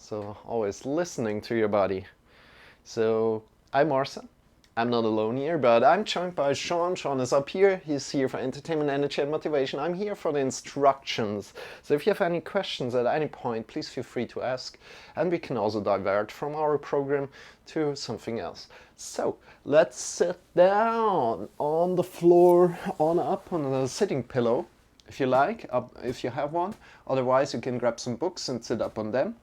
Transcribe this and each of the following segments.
So always listening to your body. So I'm Marcel. I'm not alone here, but I'm joined by Shawn. Shawn is up here. He's here for entertainment, energy, and motivation. I'm here for the instructions. So if you have any questions at any point, please feel free to ask. And we can also divert from our program to something else. So let's sit down on the floor, up on the sitting pillow, if you like, if you have one. Otherwise, you can grab some books and sit up on them.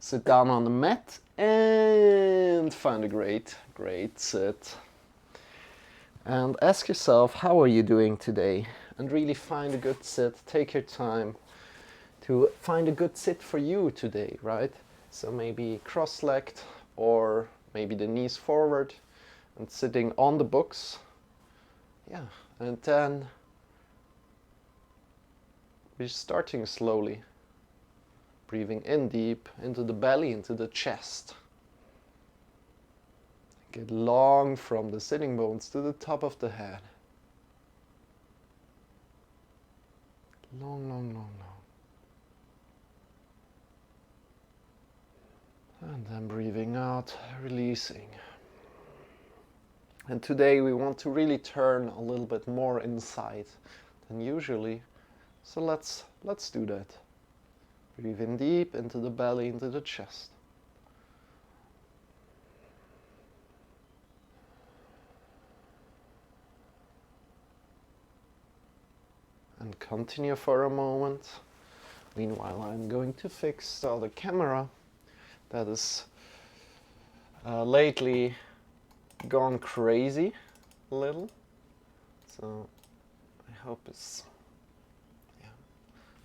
Sit down on the mat and find a great sit. And ask yourself, how are you doing today? And really find a good sit. Take your time to find a good sit for you today, right? So maybe cross-legged or maybe the knees forward and sitting on the books. Yeah, and then we're starting slowly. Breathing in deep into the belly, into the chest. Get long from the sitting bones to the top of the head. Long, long, long, long. And then breathing out, releasing. And today we want to really turn a little bit more inside than usually. So let's do that. Breathe in deep into the belly, into the chest. And continue for a moment. Meanwhile, I'm going to fix the other camera that is lately gone crazy a little. So I hope it's...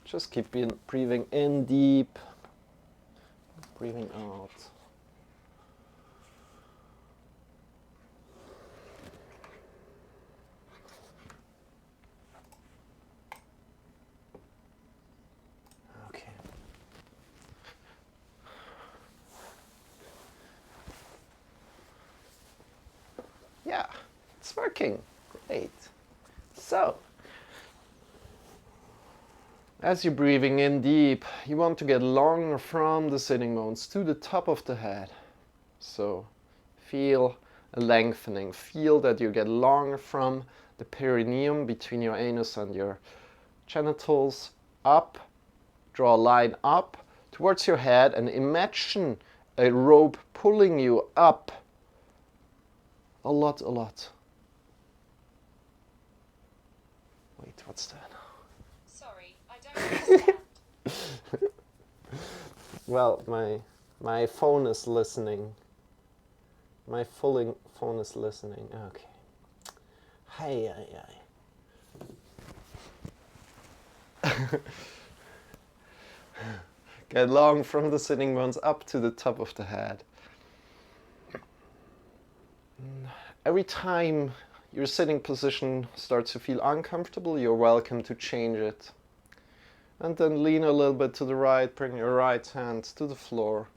Just keep breathing in deep, breathing out. Okay. Yeah, it's working. Great. So, as you're breathing in deep, you want to get longer from the sitting bones to the top of the head. So feel a lengthening. Feel that you get longer from the perineum between your anus and your genitals up. Draw a line up towards your head and imagine a rope pulling you up a lot. Wait, what's that? Well, my phone is listening. My phone is listening. Okay. Hi. Get long from the sitting bones up to the top of the head. Every time your sitting position starts to feel uncomfortable, you're welcome to change it. And then lean a little bit to the right, bring your right hand to the floor,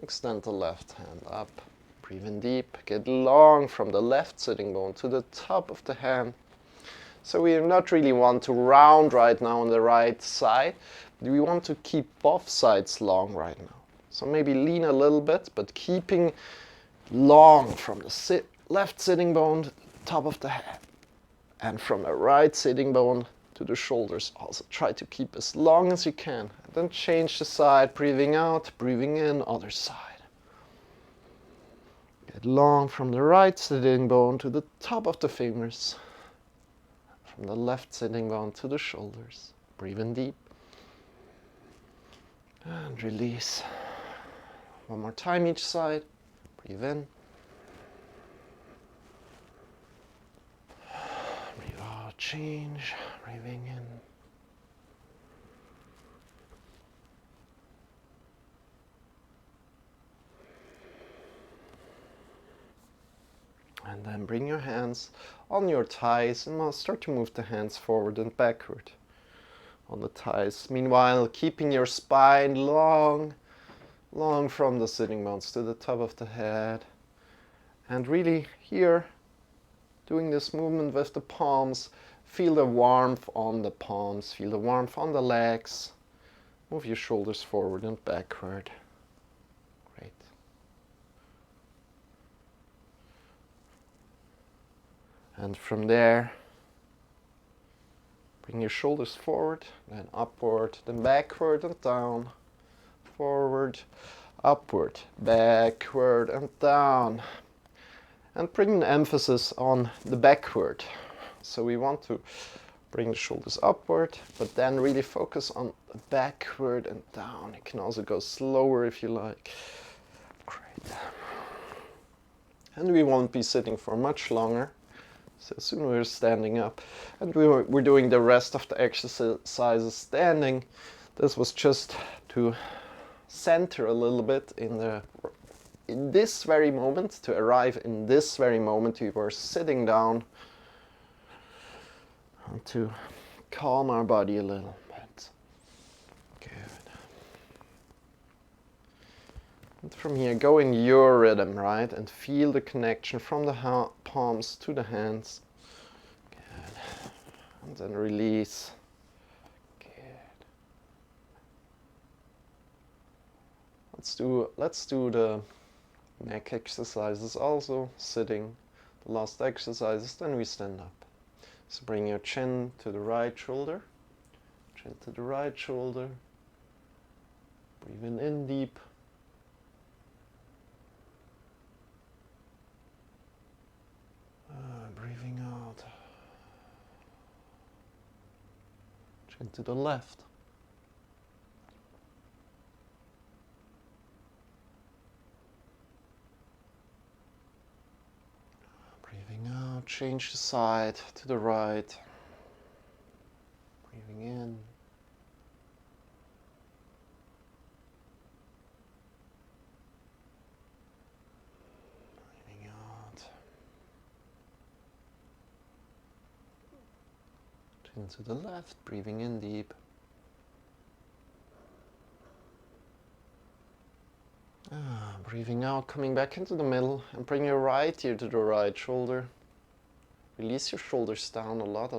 extend the left hand up, breathe in deep, get long from the left sitting bone to the top of the hand. So we not really want to round right now on the right side, but we want to keep both sides long right now. So maybe lean a little bit, but keeping long from the left sitting bone to the top of the head, and from the right sitting bone to the shoulders. Also try to keep as long as you can. And then change the side, breathing out, breathing in, other side. Get long from the right sitting bone to the top of the fingers. From the left sitting bone to the shoulders. Breathe in deep. And release. One more time each side. Breathe in. Breathe out, change. Breathing in. And then bring your hands on your thighs and start to move the hands forward and backward on the thighs. Meanwhile, keeping your spine long from the sitting bones to the top of the head. And really here, doing this movement with the palms, feel the warmth on the palms, feel the warmth on the legs. Move your shoulders forward and backward. And from there, bring your shoulders forward, then upward, then backward and down. Forward, upward, backward and down. And bring an emphasis on the backward. So we want to bring the shoulders upward, but then really focus on the backward and down. You can also go slower if you like. Great. And we won't be sitting for much longer. So soon we're standing up. And we're doing the rest of the exercises standing. This was just to center a little bit in this very moment, to arrive in this very moment. We were sitting down and to calm our body a little bit. Good. And from here, go in your rhythm, right? And feel the connection from the palms to the hands. Good. And then release. Let's do the neck exercises also, sitting. The last exercises, then we stand up. So bring your chin to the right shoulder, chin to the right shoulder. Breathe in deep. Breathing out. Chin to the left. Breathing out, change the side to the right. Breathing in. Breathing out. Chin to the left, breathing in deep. Breathing out, coming back into the middle, and bring your right ear to the right shoulder. Release your shoulders down a lot.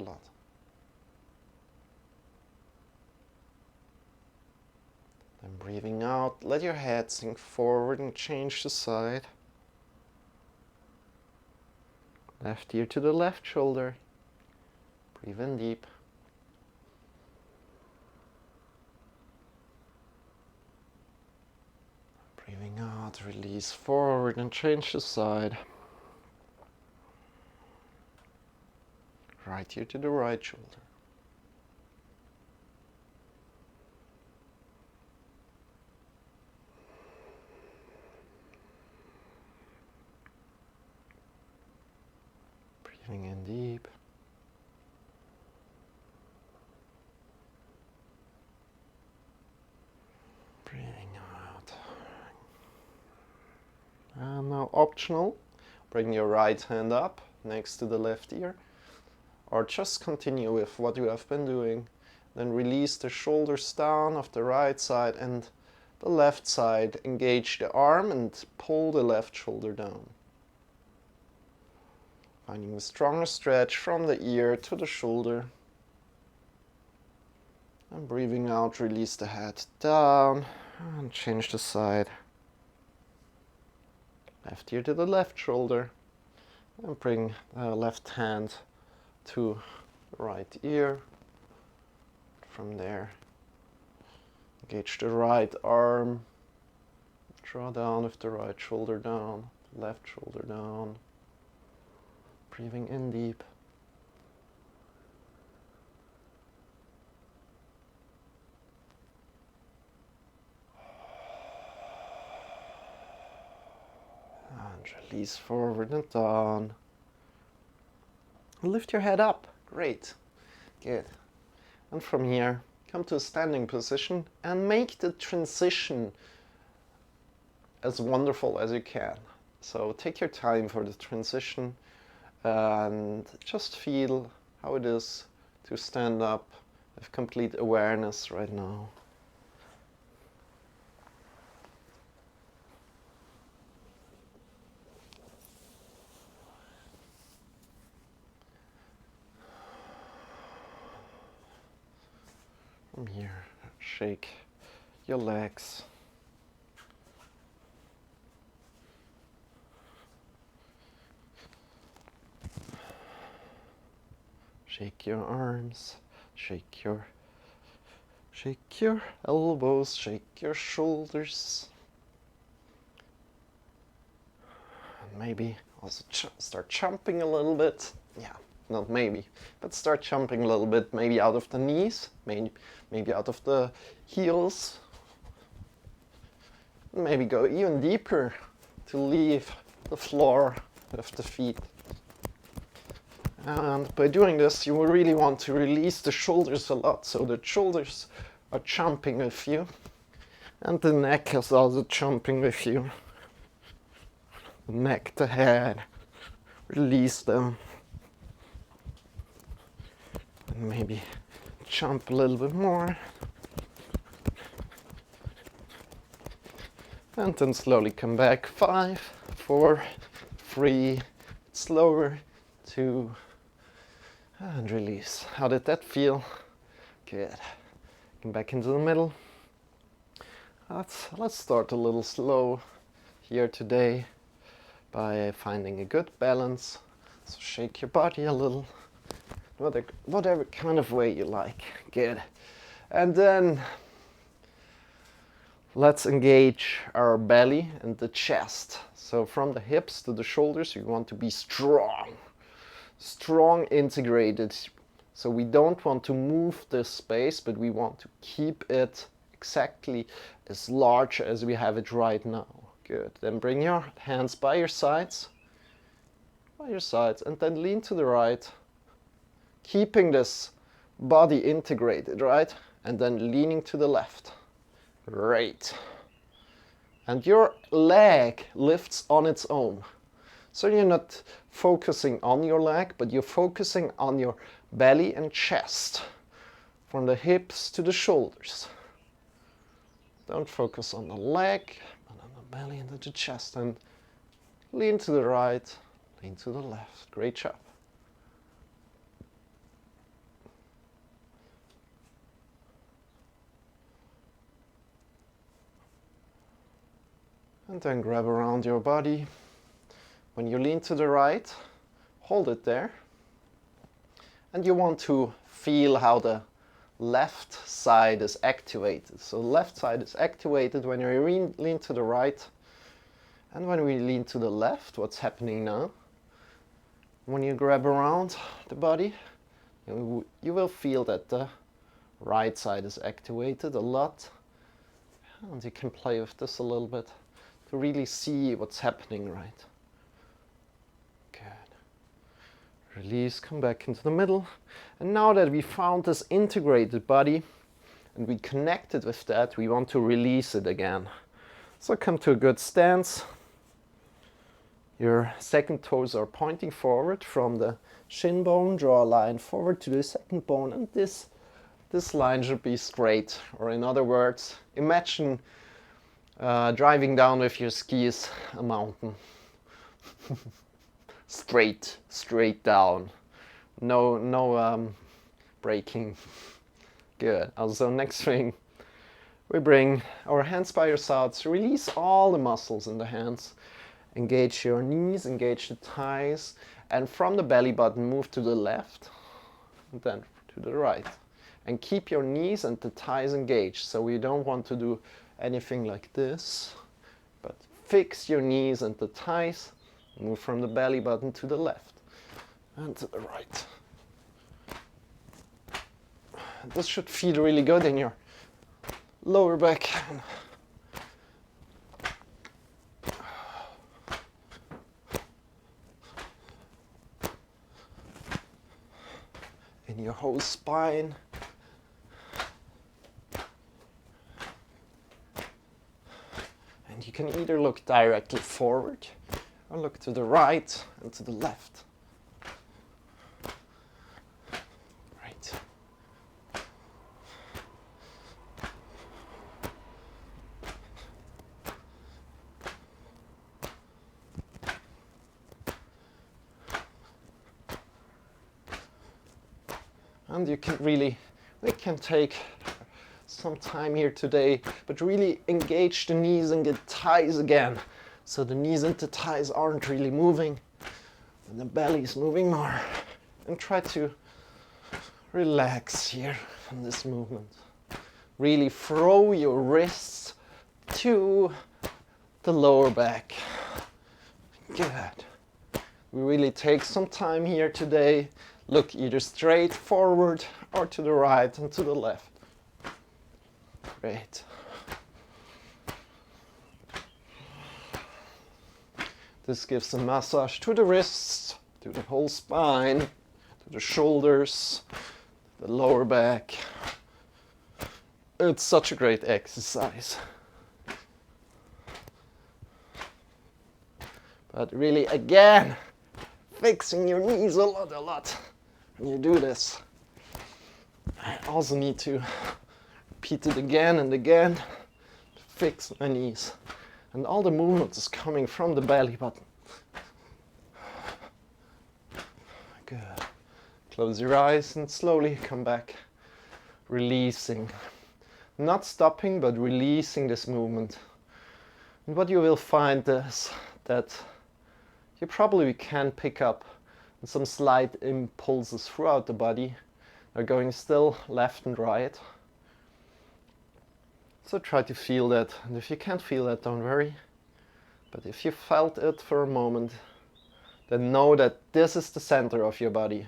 Then breathing out, let your head sink forward and change the side. Left ear to the left shoulder. Breathe in deep. Breathing out, release forward and change the side. Right ear to the right shoulder. Breathing in deep. Breathing out. And now optional, bring your right hand up next to the left ear, or just continue with what you have been doing. Then release the shoulders down of the right side and the left side. Engage the arm and pull the left shoulder down. Finding a stronger stretch from the ear to the shoulder. And breathing out, release the head down and change the side. Left ear to the left shoulder. And bring the left hand to the right ear. From there, engage the right arm. Draw down with the right shoulder down, left shoulder down. Breathing in deep. And release forward and down. Lift your head up. Great. Good. And from here, come to a standing position and make the transition as wonderful as you can. So take your time for the transition and just feel how it is to stand up with complete awareness right now. From here, shake your legs. Shake your arms, shake your elbows, shake your shoulders. And maybe also start jumping a little bit. Yeah, not maybe, but start jumping a little bit, maybe out of the knees, maybe out of the heels. Maybe go even deeper to leave the floor with the feet. And by doing this, you will really want to release the shoulders a lot, so the shoulders are jumping with you, and the neck is also jumping with you. The neck, the head, release them. And maybe jump a little bit more. And then slowly come back. 5, 4, 3, slower, 2, and release. How did that feel? Good. Come back into the middle. Let's start a little slow here today by finding a good balance. So shake your body a little, whatever kind of way you like. Good. And then let's engage our belly and the chest. So from the hips to the shoulders, you want to be strong, integrated. So we don't want to move this space, but we want to keep it exactly as large as we have it right now. Good. Then bring your hands by your sides, and then lean to the right, keeping this body integrated, right? And then leaning to the left. Great. And your leg lifts on its own. So you're not focusing on your leg, but you're focusing on your belly and chest, from the hips to the shoulders. Don't focus on the leg, but on the belly and the chest. And lean to the right, lean to the left. Great job. And then grab around your body. When you lean to the right, hold it there. And you want to feel how the left side is activated. So the left side is activated when you lean to the right. And when we lean to the left, what's happening now? When you grab around the body, you will feel that the right side is activated a lot. And you can play with this a little bit to really see what's happening, right? Good. Release, come back into the middle. And now that we found this integrated body and we connected with that, we want to release it again. So come to a good stance. Your second toes are pointing forward from the shin bone. Draw a line forward to the second bone, and this line should be straight. Or in other words, imagine driving down with your skis a mountain. straight down. No braking. Good. Also, next thing, we bring our hands by your sides. Release all the muscles in the hands. Engage your knees, engage the thighs, and from the belly button, move to the left, and then to the right. And keep your knees and the thighs engaged. So we don't want to do anything like this, but fix your knees and the thighs. Move from the belly button to the left and to the right. This should feel really good in your lower back. In your whole spine. And you can either look directly forward or look to the right and to the left. Right. And you can really, we can take some time here today, but really engage the knees and the thighs again. So the knees and the thighs aren't really moving, and the belly is moving more. And try to relax here in this movement. Really throw your wrists to the lower back. Good. We really take some time here today. Look either straight forward or to the right and to the left. Great. This gives a massage to the wrists, to the whole spine, to the shoulders, the lower back. It's such a great exercise. But really, again, fixing your knees a lot when you do this. I also need to repeat it again and again to fix my knees. And all the movement is coming from the belly button. Good. Close your eyes and slowly come back, releasing. Not stopping, but releasing this movement. And what you will find is that you probably can pick up some slight impulses throughout the body. They're going still left and right. So try to feel that, and if you can't feel that, don't worry. But if you felt it for a moment, then know that this is the center of your body.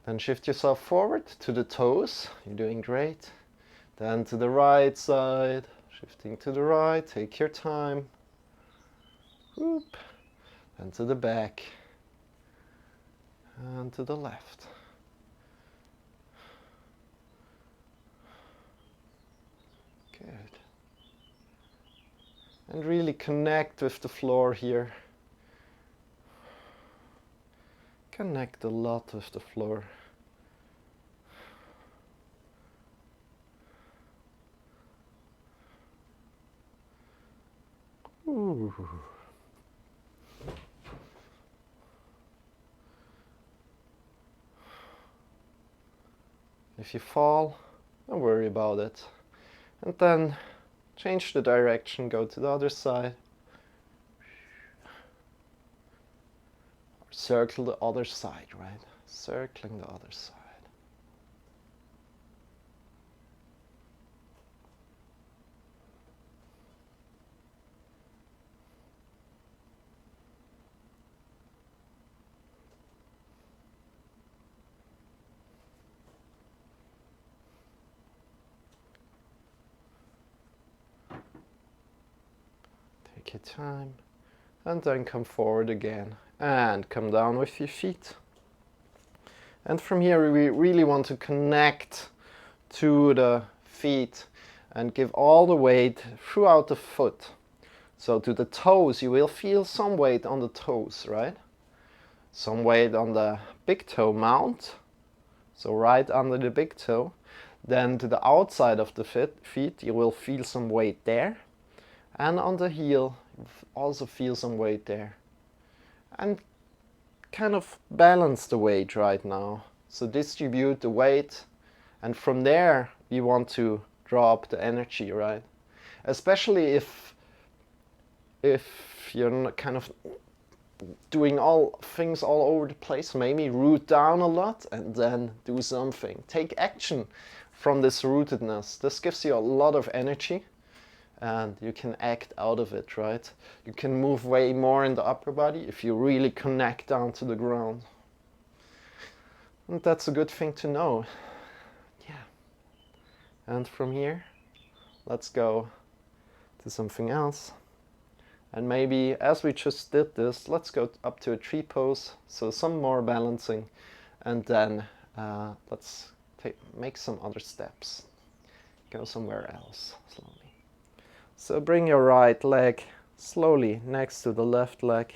Then shift yourself forward to the toes. You're doing great. Then to the right side, shifting to the right, take your time. Whoop. Then to the back, and to the left. Good. And really connect with the floor here. Connect a lot with the floor. Ooh. If you fall, don't worry about it. And then change the direction, go to the other side. Or circle the other side, right? Circling the other side. Take your time, and then come forward again, and come down with your feet. And from here we really want to connect to the feet and give all the weight throughout the foot. So to the toes, you will feel some weight on the toes, right? Some weight on the big toe mount, so right under the big toe. Then to the outside of the feet, you will feel some weight there. And on the heel, you also feel some weight there. And kind of balance the weight right now. So distribute the weight, and from there you want to draw up the energy, right? Especially if you're not kind of doing all things all over the place, maybe root down a lot and then do something. Take action from this rootedness. This gives you a lot of energy. And you can act out of it, right? You can move way more in the upper body if you really connect down to the ground. And that's a good thing to know. Yeah. And from here, let's go to something else. And maybe as we just did this, let's go up to a tree pose. So some more balancing. And then let's make some other steps. Go somewhere else slowly. So bring your right leg slowly next to the left leg,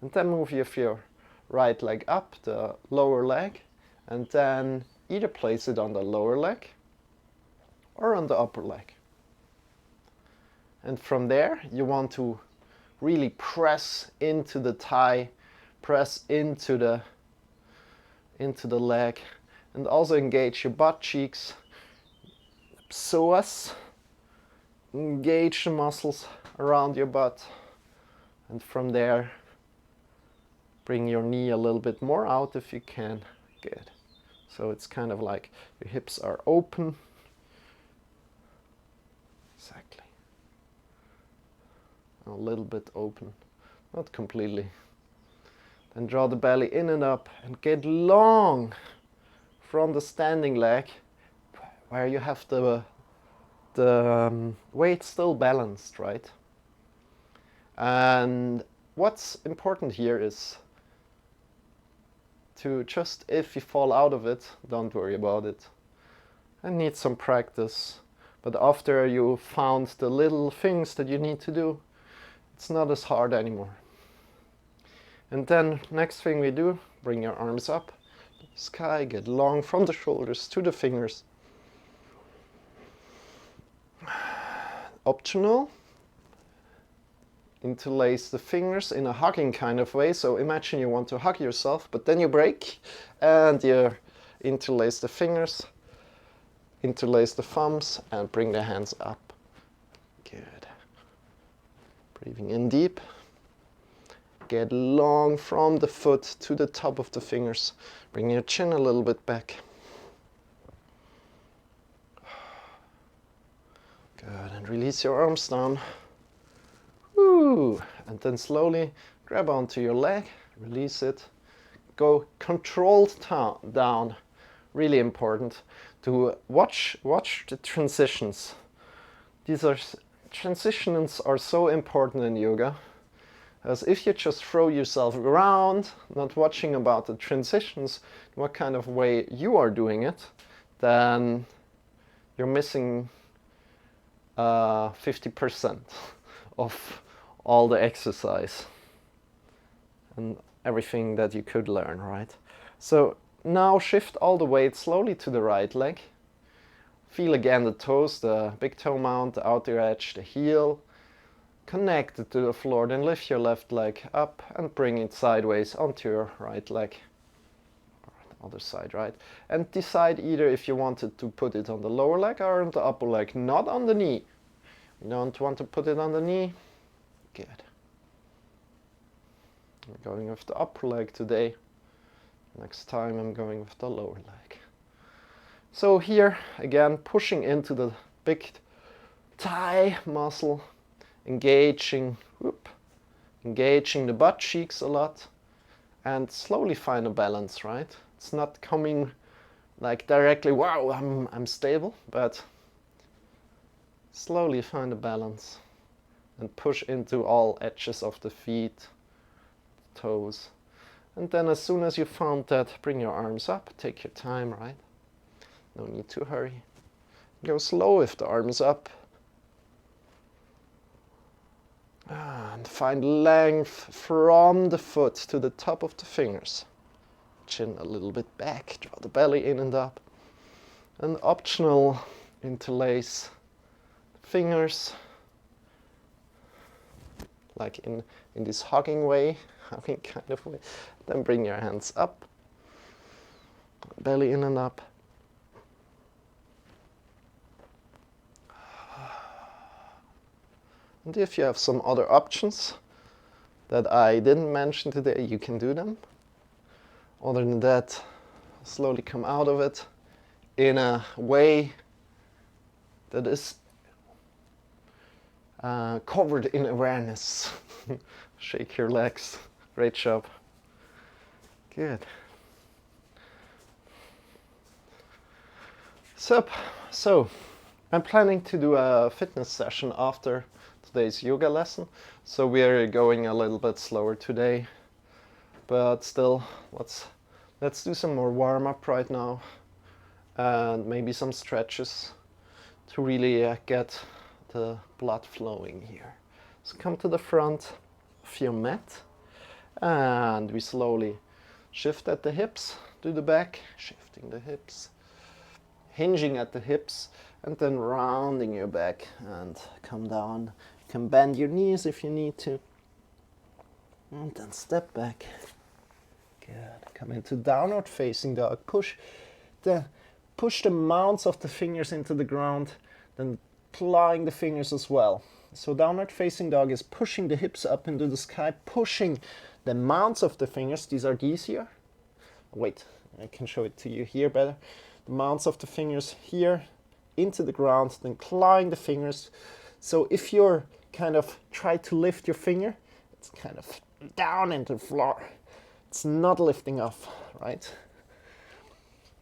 and then move your right leg up the lower leg, and then either place it on the lower leg or on the upper leg. And from there you want to really press into the thigh, press into the leg, and also engage your butt cheeks, psoas. Engage the muscles around your butt, and from there bring your knee a little bit more out if you can. Good. So it's kind of like your hips are open. Exactly. A little bit open, not completely. Then draw the belly in and up and get long from the standing leg, where you have the weight still balanced, right? And what's important here is to just, if you fall out of it, don't worry about it. I need some practice, but after you found the little things that you need to do, it's not as hard anymore. And then next thing we do, bring your arms up to the sky, get long from the shoulders to the fingers. Optional, interlace the fingers in a hugging kind of way. So imagine you want to hug yourself, but then you break and you interlace the fingers, interlace the thumbs, and bring the hands up. Good. Breathing in deep. Get long from the foot to the top of the fingers. Bring your chin a little bit back. Good, and release your arms down. Woo. And then slowly grab onto your leg, release it. Go controlled down. Really important to watch the transitions. Transitions are so important in yoga. As if you just throw yourself around, not watching about the transitions, what kind of way you are doing it, then you're missing 50% of all the exercise and everything that you could learn, right? So now shift all the weight slowly to the right leg. Feel again the toes, the big toe mount, the outer edge, the heel. Connect it to the floor, then lift your left leg up and bring it sideways onto your right leg. Or the other side, right? And decide either if you wanted to put it on the lower leg or on the upper leg, not on the knee. You don't want to put it on the knee? Good. I'm going with the upper leg today. Next time I'm going with the lower leg. So here, again, pushing into the big thigh muscle. Engaging the butt cheeks a lot, and slowly find a balance, right? It's not coming like directly, wow, I'm stable, but slowly find a balance and push into all edges of the feet, toes. And then as soon as you found that, bring your arms up, take your time, right? No need to hurry. Go slow with the arms up. And find length from the foot to the top of the fingers. Chin a little bit back, draw the belly in and up. And optional, interlace fingers, like in this hugging way, hugging kind of way. Then bring your hands up, belly in and up. And if you have some other options that I didn't mention today, you can do them. Other than that, slowly come out of it in a way that is covered in awareness. Shake your legs. Great job. Good. So I'm planning to do a fitness session after today's yoga lesson, so we are going a little bit slower today, but still let's do some more warm-up right now and maybe some stretches to really get the blood flowing here. So come to the front of your mat and we slowly shift at the hips to the back, shifting the hips, hinging at the hips, and then rounding your back and come down. You can bend your knees if you need to. And then step back. Good. Come into downward facing dog. Push the mounts of the fingers into the ground, then plying the fingers as well. So downward facing dog is pushing the hips up into the sky, pushing the mounts of the fingers. These are these here. Wait, I can show it to you here better. The mounts of the fingers here into the ground, then clawing the fingers. So if you're kind of try to lift your finger, it's kind of down into the floor. It's not lifting off, right?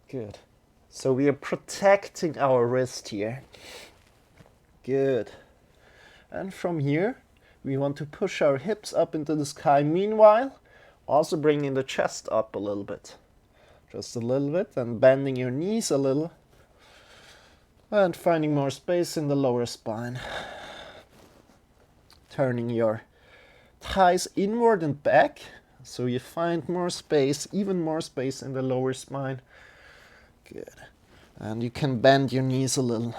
Good. So we are protecting our wrist here. Good. And from here, we want to push our hips up into the sky. Meanwhile, also bringing the chest up a little bit. Just a little bit, and bending your knees a little. And finding more space in the lower spine. Turning your thighs inward and back, so you find more space, even more space in the lower spine. Good. And you can bend your knees a little.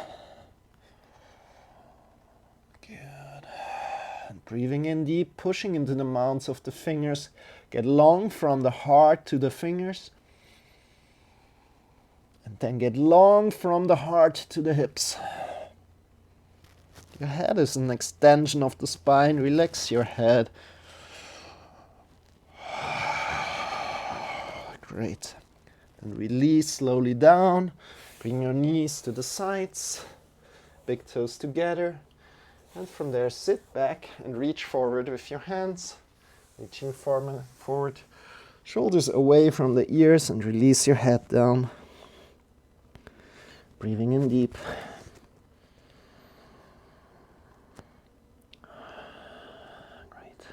Good. And breathing in deep, pushing into the mounts of the fingers. Get long from the heart to the fingers. And then get long from the heart to the hips. Your head is an extension of the spine. Relax your head. Great. And release slowly down. Bring your knees to the sides. Big toes together. And from there, sit back and reach forward with your hands. Reaching forward. Shoulders away from the ears and release your head down. Breathing in deep. Great.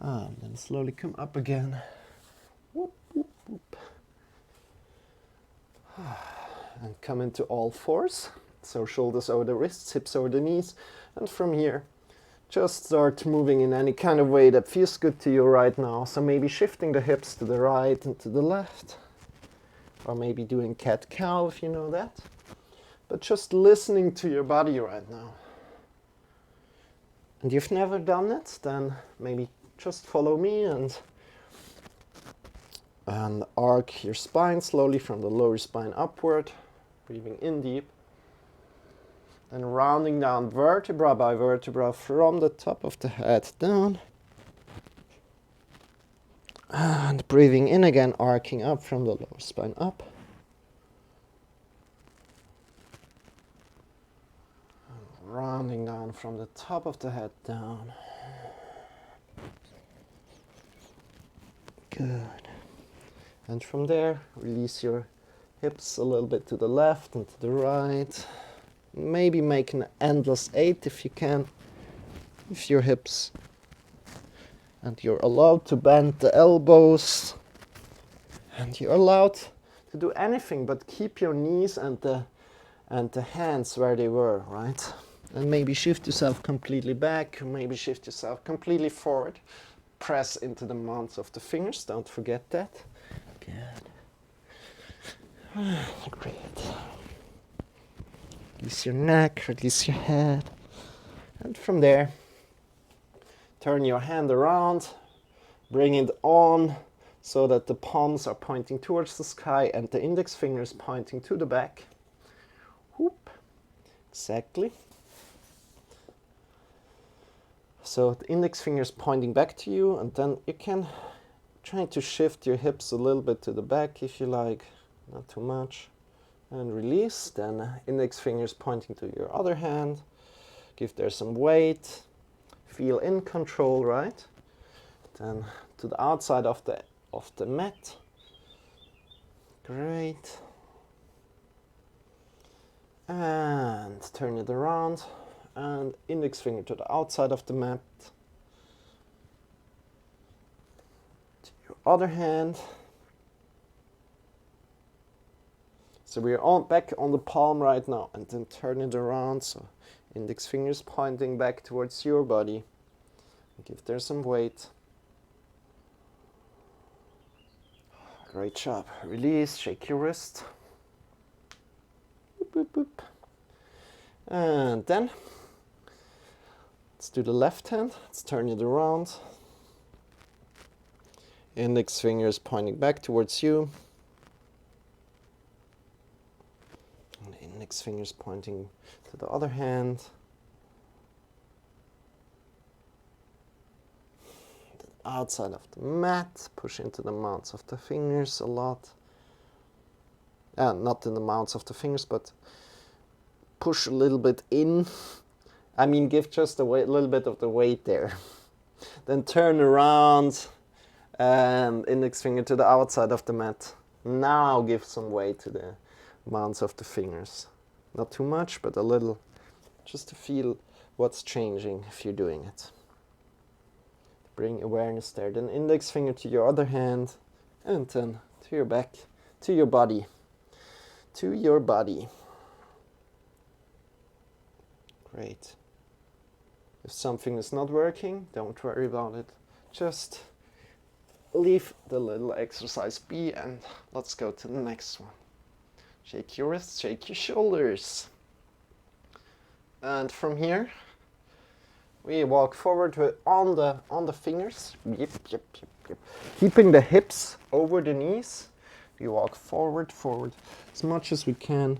And then slowly come up again. Whoop, whoop, whoop. And come into all fours. So shoulders over the wrists, hips over the knees. And from here, just start moving in any kind of way that feels good to you right now. So maybe shifting the hips to the right and to the left. Or maybe doing cat-cow if you know that. But just listening to your body right now. And you've never done it, then maybe just follow me and arc your spine slowly from the lower spine upward, breathing in deep, and rounding down vertebra by vertebra from the top of the head down, and breathing in again, arcing up from the lower spine up, and rounding down from the top of the head down. Good. And from there, release your hips a little bit to the left and to the right. Maybe make an endless 8 if you can, with your hips. And you're allowed to bend the elbows. And you're allowed to do anything but keep your knees and the hands where they were, right? And maybe shift yourself completely back, maybe shift yourself completely forward. Press into the mounts of the fingers, don't forget that. Good. Great. Release your neck, release your head. And from there, turn your hand around, bring it on so that the palms are pointing towards the sky and the index fingers pointing to the back. Whoop. Exactly. So the index fingers pointing back to you, and then you can try to shift your hips a little bit to the back if you like, not too much. And release, then index fingers pointing to your other hand. Give there some weight. Feel in control, right? Then to the outside of the mat. Great. And turn it around. And index finger to the outside of the mat. To your other hand. So we're back on the palm right now, and then turn it around. So index fingers pointing back towards your body. Give there some weight. Great job. Release, shake your wrist. Boop, boop, boop. And then let's do the left hand. Let's turn it around. Index fingers pointing back towards you. And index fingers pointing to the other hand. The outside of the mat, push into the mounts of the fingers a lot. Not in the mounts of the fingers, but push a little bit in. I mean, give just a little bit of the weight there. Then turn around and index finger to the outside of the mat. Now give some weight to the mounts of the fingers. Not too much, but a little, just to feel what's changing if you're doing it. Bring awareness there. Then index finger to your other hand, and then to your back, to your body. To your body. Great. If something is not working, don't worry about it. Just leave the little exercise be and let's go to the next one. Shake your wrists, shake your shoulders. And from here, we walk forward on the fingers. Yep, yep, yep, yep. Keeping the hips over the knees. We walk forward as much as we can.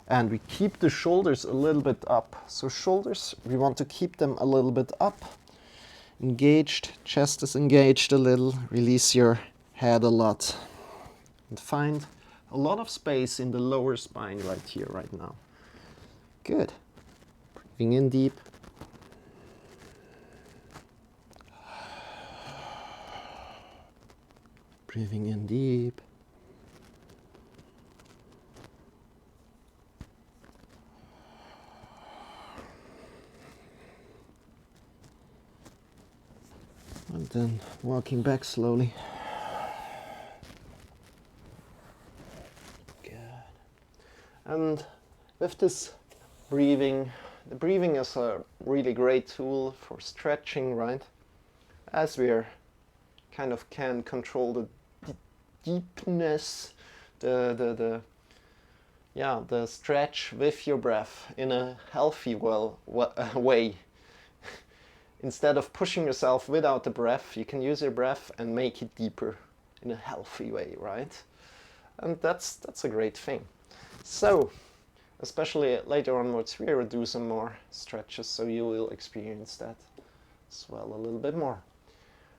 And we keep the shoulders a little bit up. So shoulders, we want to keep them a little bit up. Engaged, chest is engaged a little. Release your head a lot. And find a lot of space in the lower spine right here, right now. Good. Breathing in deep. Breathing in deep. And then walking back slowly. Good. And with this breathing, the breathing is a really great tool for stretching, right? As we kind of can control the deepness, the stretch with your breath in a healthy way. Instead of pushing yourself without the breath, you can use your breath and make it deeper in a healthy way, right? And that's a great thing. So, especially later onwards, we will do some more stretches, so you will experience that as well a little bit more.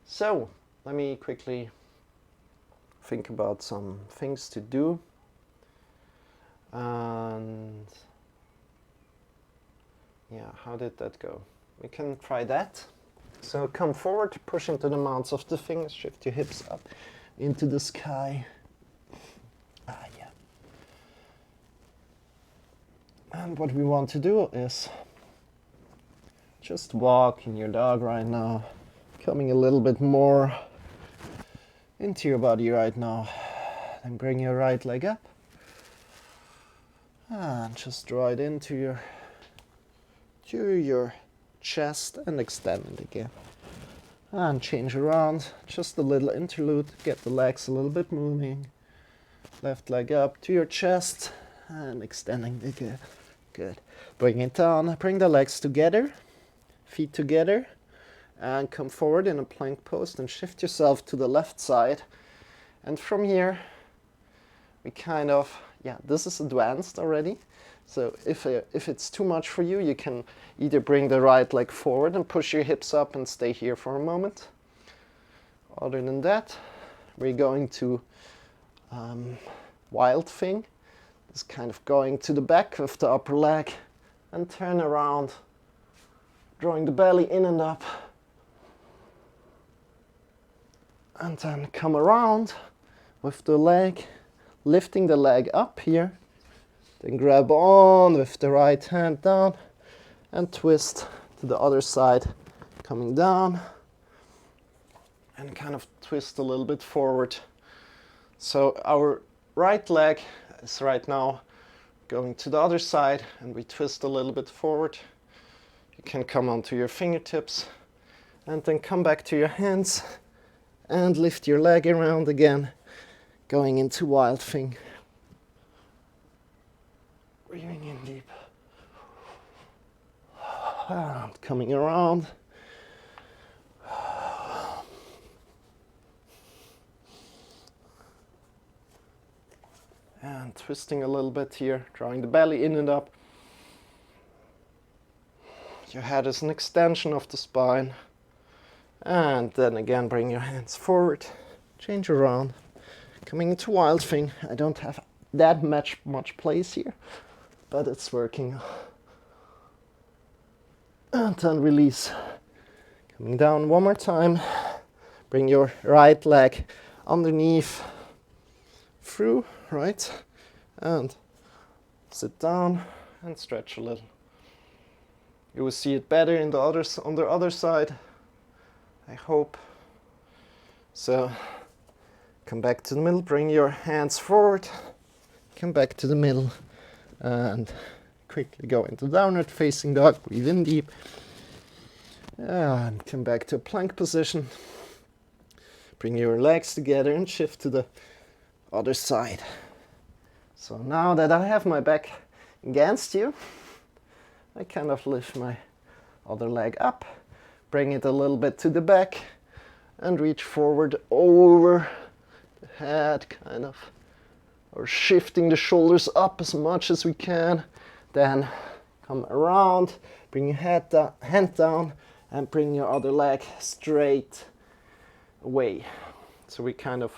So, let me quickly think about some things to do. And yeah, how did that go? We can try that. So come forward, push into the mounts of the fingers, shift your hips up into the sky. Yeah. And what we want to do is just walk in your dog right now, coming a little bit more into your body right now. Then bring your right leg up and just draw it into your chest and extend it again. And change around, just a little interlude, get the legs a little bit moving. Left leg up to your chest and extending it again. Good. Bring it down, bring the legs together, feet together, and come forward in a plank pose and shift yourself to the left side. And from here, we kind of, this is advanced already. So if it's too much for you, you can either bring the right leg forward and push your hips up and stay here for a moment. Other than that, we're going to wild thing. It's kind of going to the back of the upper leg and turn around, drawing the belly in and up. And then come around with the leg, lifting the leg up here. Then grab on with the right hand down and twist to the other side, coming down and kind of twist a little bit forward. So our right leg is right now going to the other side and we twist a little bit forward. You can come onto your fingertips and then come back to your hands and lift your leg around again, going into wild thing. Breathing in deep. And coming around. twisting a little bit here, drawing the belly in and up. Your head is an extension of the spine. And then again, bring your hands forward, change around, coming into wild thing. I don't have that much place here, but it's working. And then release. Coming down one more time. Bring your right leg underneath, through, right, and sit down and stretch a little. You will see it better on the other side, I hope. So come back to the middle, bring your hands forward, come back to the middle, and quickly go into downward facing dog. Breathe in deep, and come back to a plank position. Bring your legs together and shift to the other side. So now that I have my back against you, I kind of lift my other leg up, bring it a little bit to the back, and reach forward over the head, kind of, or shifting the shoulders up as much as we can. Then come around, bring your hand down, and bring your other leg straight away. So we kind of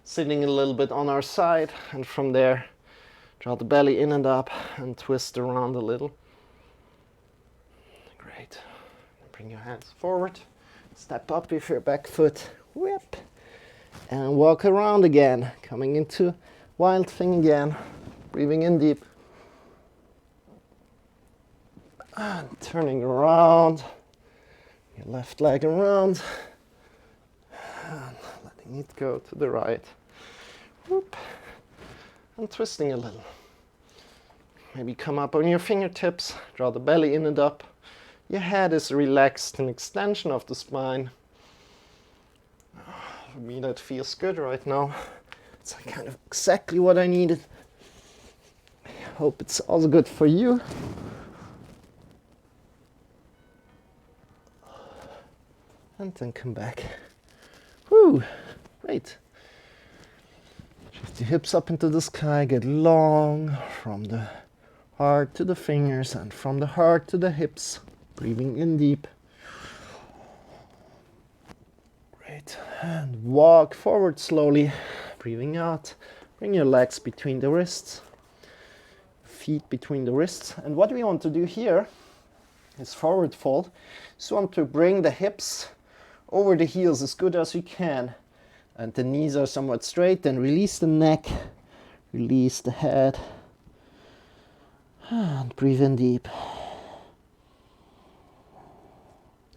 sitting a little bit on our side, and from there draw the belly in and up and twist around a little. Great. Bring your hands forward, step up with your back foot, whip, and walk around again, coming into wild thing again, breathing in deep, and turning around, your left leg around, and letting it go to the right. Whoop. And twisting a little. Maybe come up on your fingertips, draw the belly in and up. Your head is relaxed, an extension of the spine. For me, that feels good right now. It's kind of exactly what I needed. I hope it's also good for you. And then come back. Woo! Great. Shift the hips up into the sky, get long from the heart to the fingers and from the heart to the hips. Breathing in deep. Great. And walk forward slowly. Breathing out. Bring your legs between the wrists. Feet between the wrists. And what we want to do here is forward fold. So we want to bring the hips over the heels as good as you can. And the knees are somewhat straight. Then release the neck. Release the head. And breathe in deep.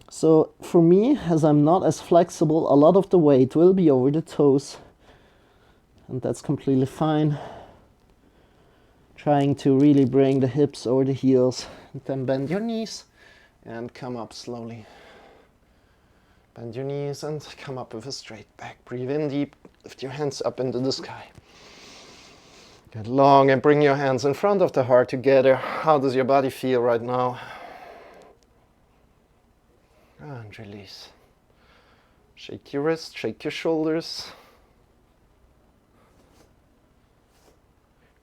So for me, as I'm not as flexible, a lot of the weight will be over the toes. And that's completely fine. Trying to really bring the hips over the heels. And then bend your knees and come up slowly. Bend your knees and come up with a straight back. Breathe in deep, lift your hands up into the sky. Get long and bring your hands in front of the heart together. How does your body feel right now? And release. Shake your wrists, shake your shoulders.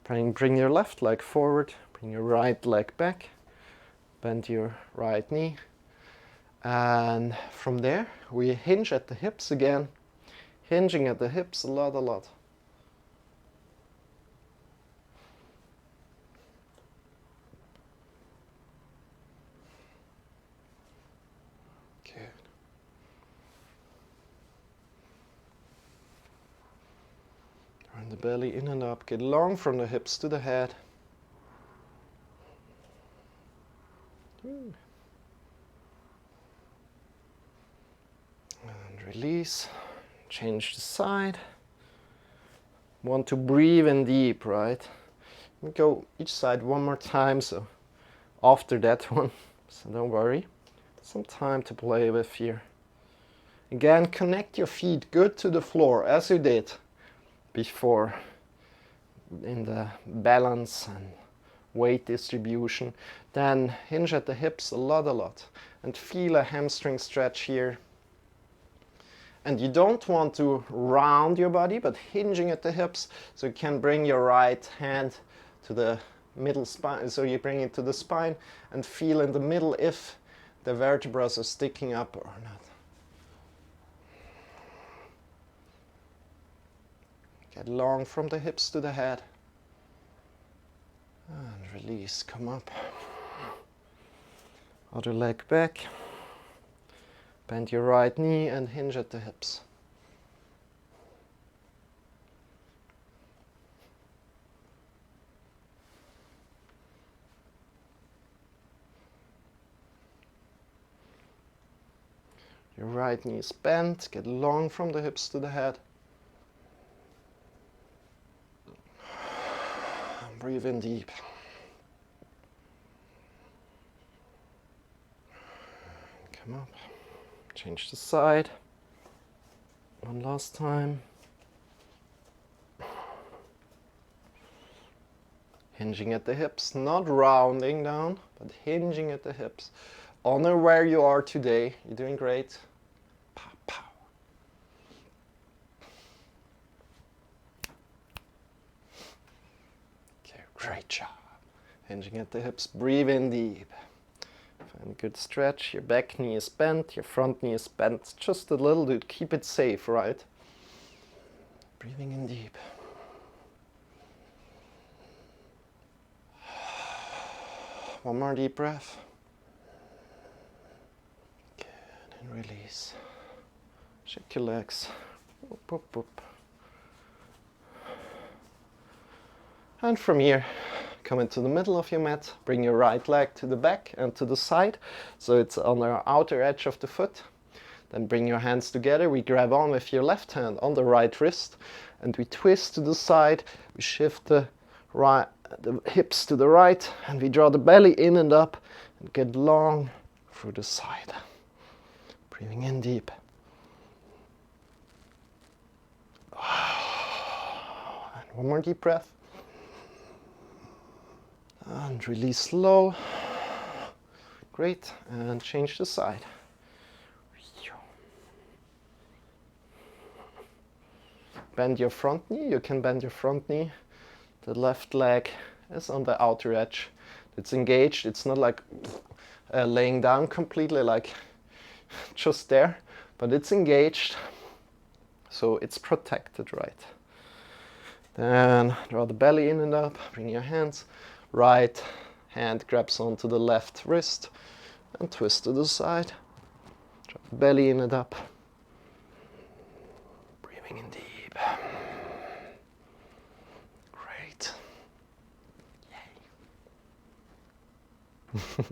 Bring your left leg forward, bring your right leg back. Bend your right knee. And from there, we hinge at the hips again. Hinging at the hips a lot. Good. Turn the belly in and up. Get long from the hips to the head. And release. Change the side. Want to breathe in deep, right? We go each side one more time, so after that one, so don't worry. Some time to play with here. Again, connect your feet good to the floor as you did before in the balance and weight distribution. Then hinge at the hips a lot, and feel a hamstring stretch here. And you don't want to round your body, but hinging at the hips, so you can bring your right hand to the middle spine, so you bring it to the spine and feel in the middle if the vertebrae are sticking up or not. Get long from the hips to the head. And release, come up. Other leg back. Bend your right knee and hinge at the hips. Your right knee is bent, get long from the hips to the head. Breathe in deep. Come up. Change the side. One last time. Hinging at the hips, not rounding down, but hinging at the hips. Honor where you are today. You're doing great. Pow, pow. Okay, great job. Hinging at the hips, breathe in deep. Find a good stretch. Your back knee is bent, your front knee is bent. Just a little to keep it safe, right? Breathing in deep. One more deep breath. Good, and release. Shake your legs. Whoop, whoop, whoop. And from here, come into the middle of your mat. Bring your right leg to the back and to the side, so it's on the outer edge of the foot. Then bring your hands together. We grab on with your left hand on the right wrist, and we twist to the side. We shift the hips to the right, and we draw the belly in and up and get long through the side. Breathing in deep. And one more deep breath. And release slow. Great. And change the side. Bend your front knee. You can bend your front knee. The left leg is on the outer edge. It's engaged. It's not like laying down completely, like just there, but it's engaged. So it's protected, right? Then draw the belly in and up. Bring your hands. Right hand grabs onto the left wrist and twist to the side. Drop the belly in and up. Breathing in deep. Great. Yay.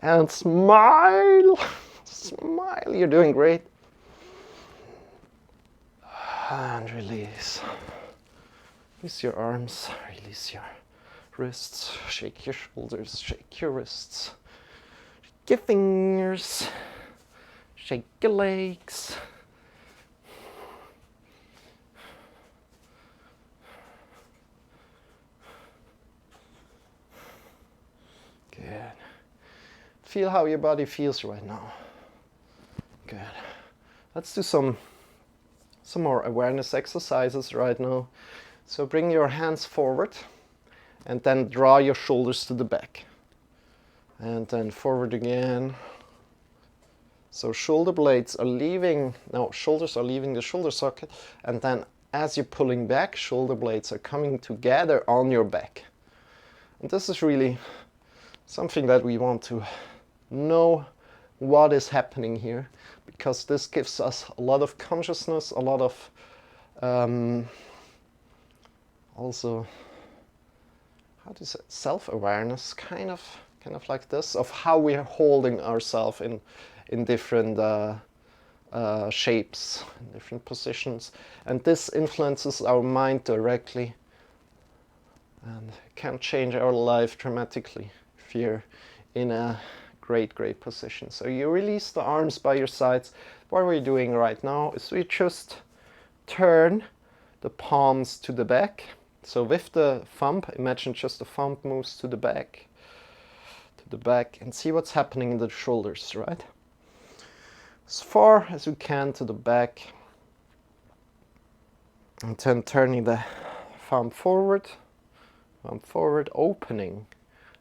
And smile. Smile. You're doing great. And release. Release your arms. Release your wrists, shake your shoulders, shake your wrists, shake your fingers, shake your legs. Good. Feel how your body feels right now. Good. Let's do some more awareness exercises right now. So bring your hands forward. And then draw your shoulders to the back. And then forward again. So shoulder blades are leaving, no, shoulders are leaving the shoulder socket. And then as you're pulling back, shoulder blades are coming together on your back. And this is really something that we want to know what is happening here, because this gives us a lot of consciousness, a lot of also, how do you say, self-awareness, kind of like this, of how we are holding ourselves in different shapes, in different positions. And this influences our mind directly and can change our life dramatically if you're in a great position. So you release the arms by your sides. What we're doing right now is we just turn the palms to the back. So with the thumb, imagine just the thumb moves to the back, and see what's happening in the shoulders, right? as far as you can to the back, and then turning the thumb forward, opening,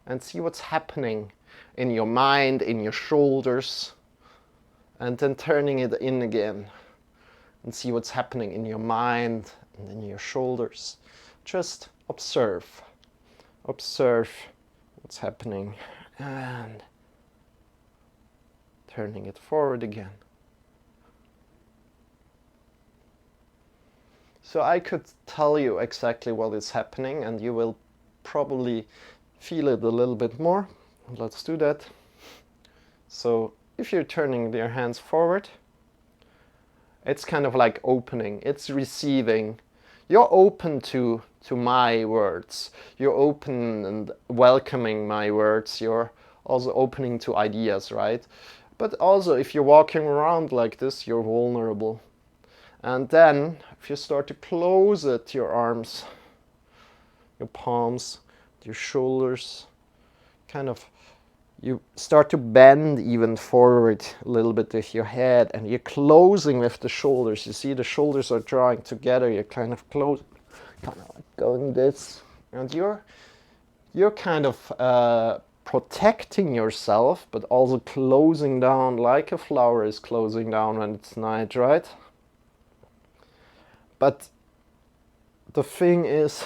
and see what's happening in your mind, in your shoulders, and then turning it in again and see what's happening in your mind and in your shoulders. Just observe what's happening, and turning it forward again. So I could tell you exactly what is happening, and you will probably feel it a little bit more. Let's do that. So if you're turning your hands forward, it's kind of like opening, it's receiving. You're open to my words. You're open and welcoming my words. You're also opening to ideas, right? But also, if you're walking around like this, you're vulnerable. And then, if you start to close it, your arms, your palms, your shoulders, kind of, you start to bend even forward a little bit with your head, and you're closing with the shoulders. You see the shoulders are drawing together. You're kind of close, kind of like going this, and you're kind of protecting yourself, but also closing down like a flower is closing down when it's night, right? But the thing is,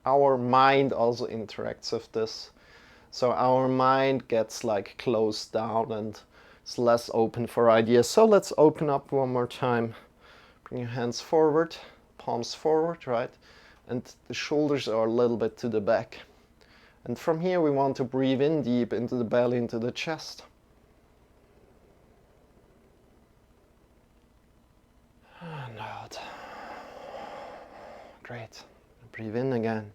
our mind also interacts with this. So our mind gets like closed down and it's less open for ideas. So let's open up one more time. Bring your hands forward, palms forward, right? And the shoulders are a little bit to the back. And from here we want to breathe in deep into the belly, into the chest. And out. Great. Breathe in again.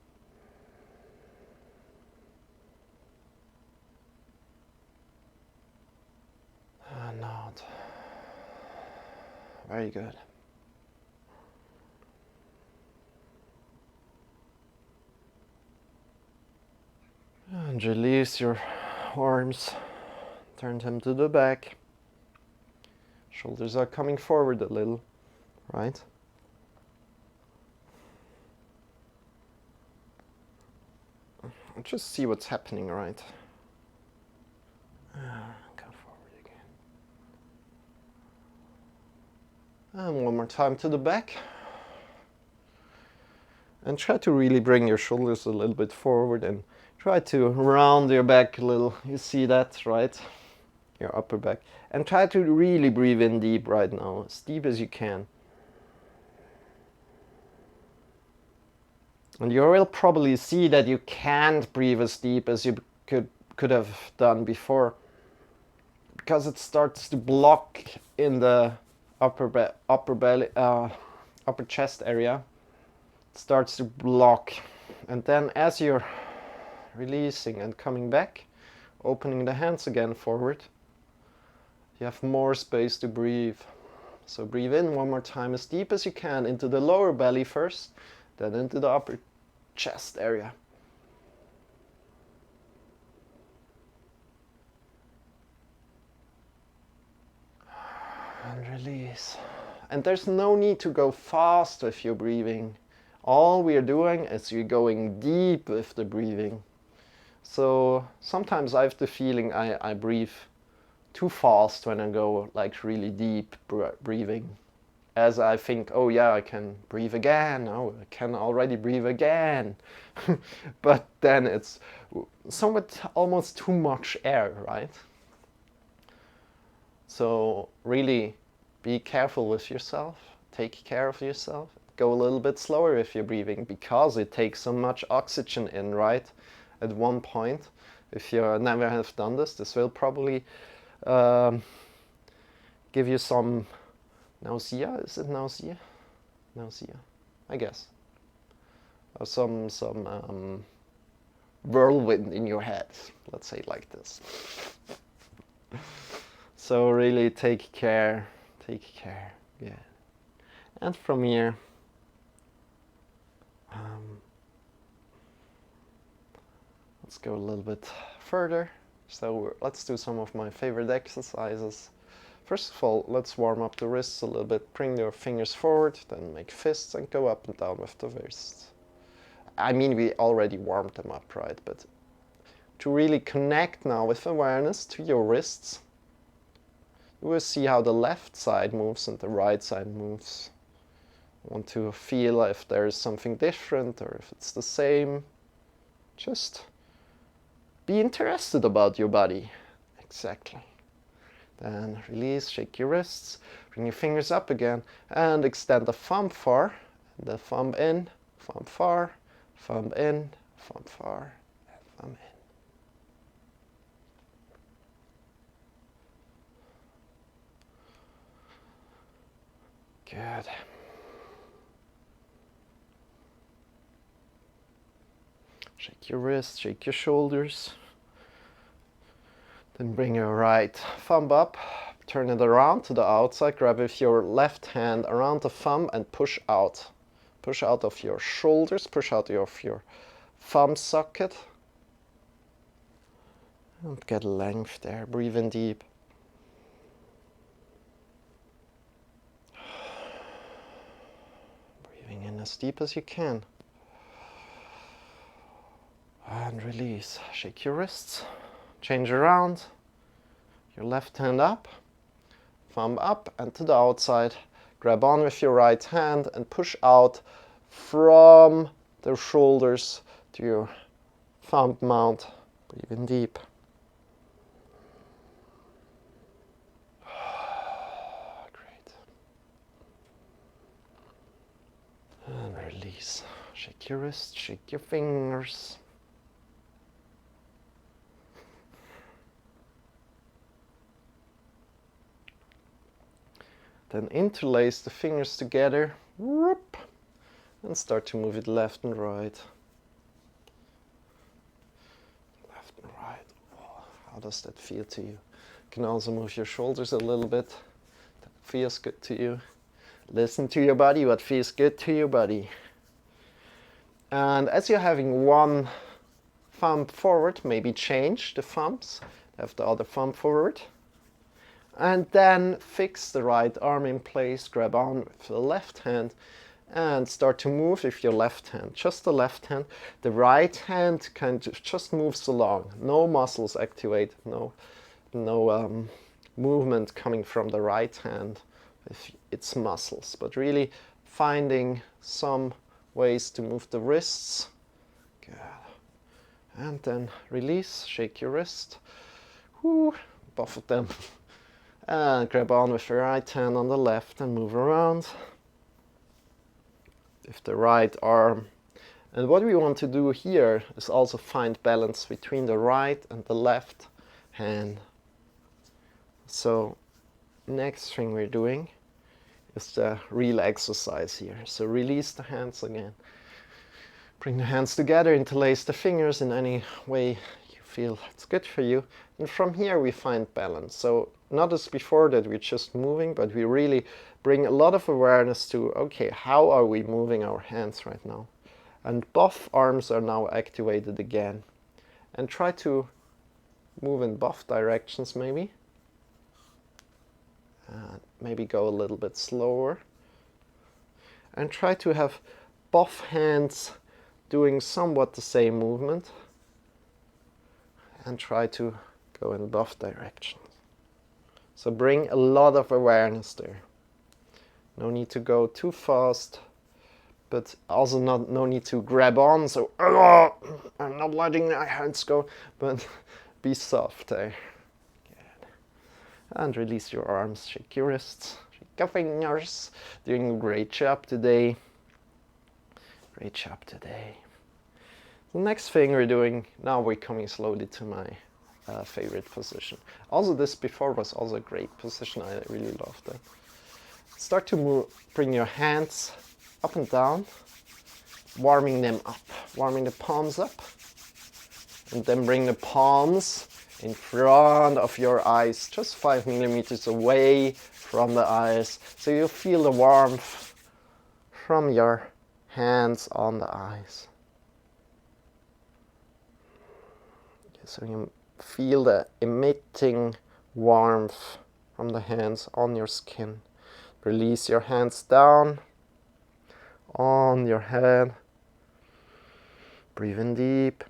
And out. Very good. And release your arms. Turn them to the back. Shoulders are coming forward a little, right? Just see what's happening, right? Come forward again. And one more time to the back. And try to really bring your shoulders a little bit forward and try to round your back a little. You see that, right? Your upper back. And try to really breathe in deep right now, as deep as you can. And you will probably see that you can't breathe as deep as you could have done before, because it starts to block in the upper chest area. It starts to block, and then as you're releasing and coming back, opening the hands again forward, you have more space to breathe. So breathe in one more time as deep as you can into the lower belly first, then into the upper chest area. And release. And there's no need to go fast with your breathing. All we are doing is you're going deep with the breathing. So sometimes I have the feeling I breathe too fast when I go like really deep breathing. As I think, oh yeah, I can breathe again. Oh, I can already breathe again. But then it's somewhat almost too much air, right? So really be careful with yourself. Take care of yourself. Go a little bit slower with your breathing, because it takes so much oxygen in, right? At one point, if you never have done this will probably give you some nausea. Is it nausea? Nausea, I guess. Or some whirlwind in your head. Let's say it like this. So really take care. Take care. Yeah. And from here, let's go a little bit further. So let's do some of my favorite exercises. First of all, let's warm up the wrists a little bit. Bring your fingers forward, then make fists and go up and down with the wrists. I mean, we already warmed them up, right? But to really connect now with awareness to your wrists, you will see how the left side moves and the right side moves. I want to feel if there is something different or if it's the same. Just be interested about your body. Exactly. Then release, shake your wrists, bring your fingers up again, and extend the thumb far, the thumb in, thumb far, thumb in, thumb far, and thumb in. Good. Shake your wrists, shake your shoulders. Then bring your right thumb up, turn it around to the outside, grab with your left hand around the thumb and push out. Push out of your shoulders, push out of your thumb socket. And get length there, breathe in deep. Breathing in as deep as you can. And release, shake your wrists. Change around, your left hand up, thumb up and to the outside. Grab on with your right hand and push out from the shoulders to your thumb mount. Breathe in deep. Great. And release. Shake your wrists, shake your fingers. Then interlace the fingers together, whoop, and start to move it left and right. Left and right. Oh, how does that feel to you? You can also move your shoulders a little bit. That feels good to you. Listen to your body, what feels good to your body. And as you're having one thumb forward, maybe change the thumbs. Have the other thumb forward. And then fix the right arm in place, grab on with the left hand and start to move with your left hand, just the left hand. The right hand kind of just moves along, no muscles activate, no movement coming from the right hand with its muscles, but really finding some ways to move the wrists. Good. And then release, shake your wrist, whoo, both of them. And grab on with the right hand on the left and move around with the right arm. And what we want to do here is also find balance between the right and the left hand. So next thing we're doing is the real exercise here. So release the hands again. Bring the hands together, interlace the fingers in any way you feel it's good for you. And from here we find balance. So not as before that we're just moving, but we really bring a lot of awareness to, okay, how are we moving our hands right now? And both arms are now activated again. And try to move in both directions maybe. Maybe go a little bit slower. And try to have both hands doing somewhat the same movement. And try to go in both directions. So bring a lot of awareness there. No need to go too fast, but also no need to grab on. So I'm not letting my hands go, but be soft there. Good. And release your arms, shake your wrists, shake your fingers. Doing a great job today. Great job today. The next thing we're doing, now we're coming slowly to my favorite position. Also this before was also a great position, I really loved that. Start to move, bring your hands up and down, warming them up, warming the palms up, and then bring the palms in front of your eyes, just 5 millimeters away from the eyes, so you feel the warmth from your hands on the eyes. So you feel the emitting warmth from the hands on your skin. Release your hands down on your head. Breathe in deep.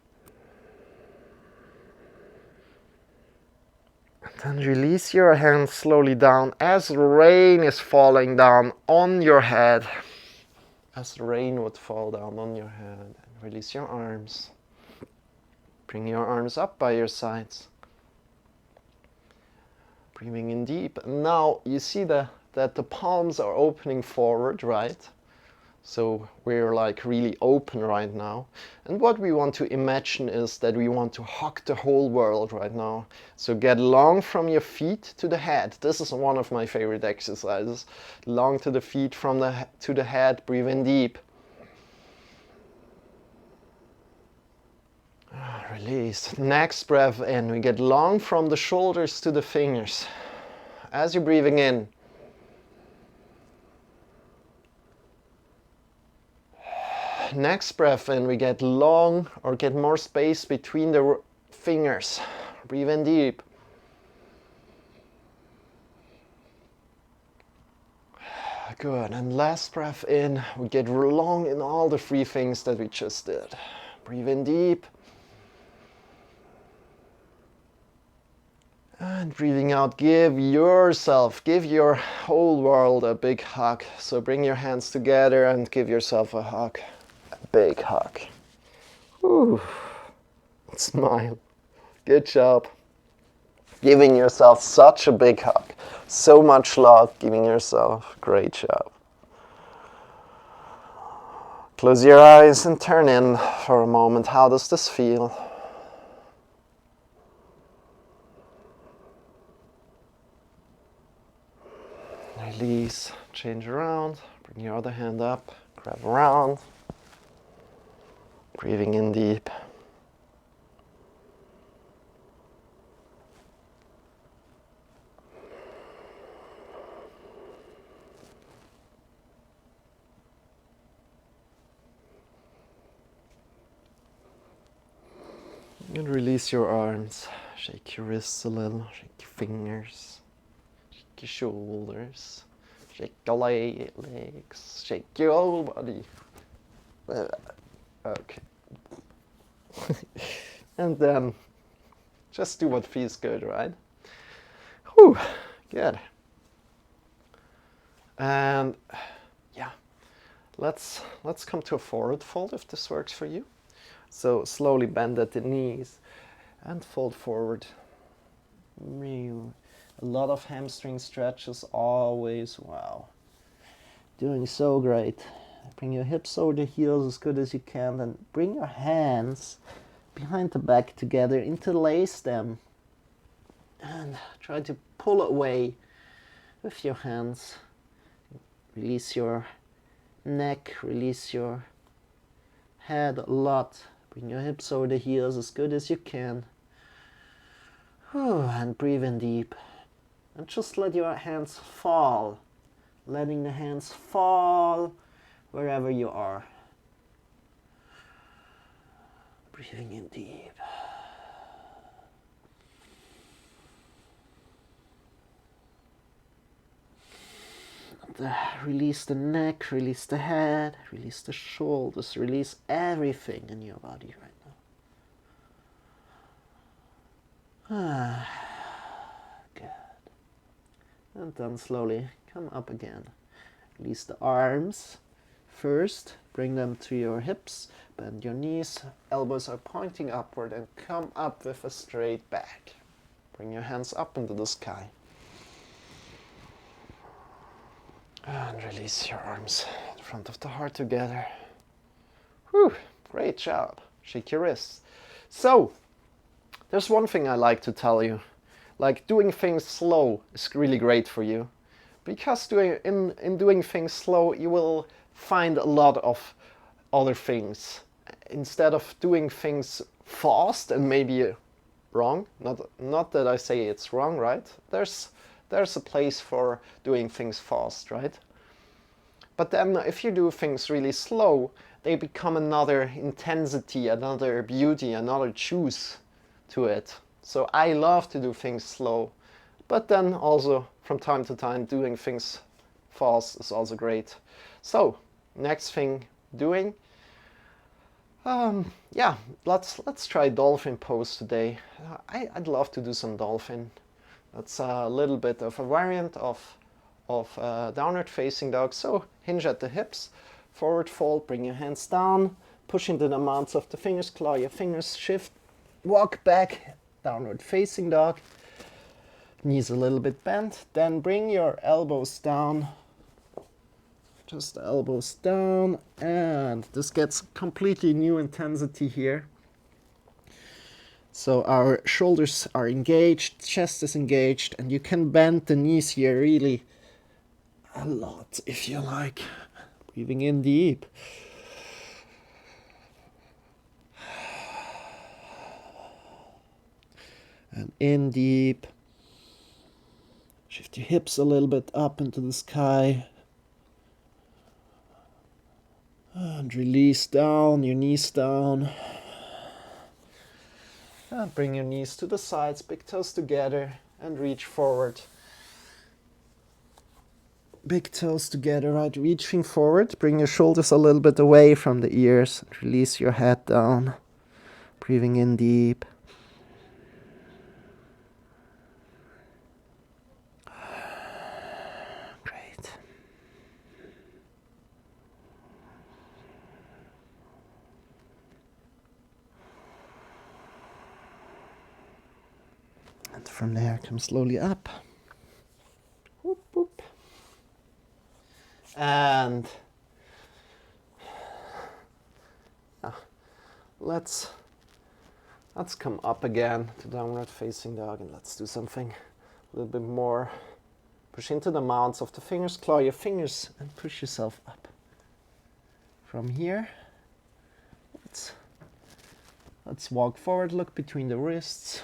And then release your hands slowly down as rain is falling down on your head. As rain would fall down on your head. And release your arms. Bring your arms up by your sides. Breathing in deep. And now you see that the palms are opening forward, right? So we're like really open right now. And what we want to imagine is that we want to hug the whole world right now. So get long from your feet to the head. This is one of my favorite exercises. Long to the feet to the head. Breathe in deep. Release. Next breath in. We get long from the shoulders to the fingers. As you're breathing in, next breath in, we get long or get more space between the fingers. Breathe in deep. Good. And last breath in, we get long in all the three things that we just did. Breathe in deep. And breathing out, give your whole world a big hug. So bring your hands together and give yourself a hug. A big hug. Whew. Smile. Good job. Giving yourself such a big hug. So much love, giving yourself. Great job. Close your eyes and turn in for a moment. How does this feel? Release, change around, bring your other hand up, grab around, breathing in deep. And release your arms, shake your wrists a little, shake your fingers, shake your shoulders. Shake your legs, shake your whole body. Okay. And then just do what feels good, right? Whew, good. And yeah, let's come to a forward fold if this works for you. So slowly bend at the knees and fold forward. A lot of hamstring stretches always. Wow. Doing so great. Bring your hips over the heels as good as you can. And bring your hands behind the back together. Interlace them. And try to pull away with your hands. Release your neck. Release your head a lot. Bring your hips over the heels as good as you can. And breathe in deep. And just let your hands fall. Letting the hands fall wherever you are. Breathing in deep. And, release the neck, release the head, release the shoulders, release everything in your body right now. Good. And then slowly come up again. Release the arms. First, bring them to your hips. Bend your knees. Elbows are pointing upward and come up with a straight back. Bring your hands up into the sky. And release your arms in front of the heart together. Whew, great job. Shake your wrists. So, there's one thing I like to tell you. Like, doing things slow is really great for you. Because in doing things slow, you will find a lot of other things. Instead of doing things fast and maybe wrong, not that I say it's wrong, right? There's a place for doing things fast, right? But then if you do things really slow, they become another intensity, another beauty, another juice to it. So I love to do things slow, but then also from time to time doing things fast is also great. So next thing doing, yeah, let's try dolphin pose today. I'd love to do some dolphin. That's a little bit of a variant of downward facing dog. So hinge at the hips, forward fold, bring your hands down, push into the mounts of the fingers, claw your fingers, shift, walk back, downward facing dog. Knees a little bit bent, then bring your elbows down, just the elbows down, and this gets completely new intensity here. So our shoulders are engaged, chest is engaged, and you can bend the knees here really a lot if you like. Breathing in deep. And in deep. Shift your hips a little bit up into the sky. And release down, your knees down. And bring your knees to the sides, big toes together, and reach forward. Big toes together, right? Reaching forward. Bring your shoulders a little bit away from the ears. Release your head down. Breathing in deep. Great. And from there, come slowly up. Whoop, whoop. And let's come up again to downward facing dog, and let's do something a little bit more. Push into the mounts of the fingers, claw your fingers, and push yourself up. From here, let's walk forward, look between the wrists.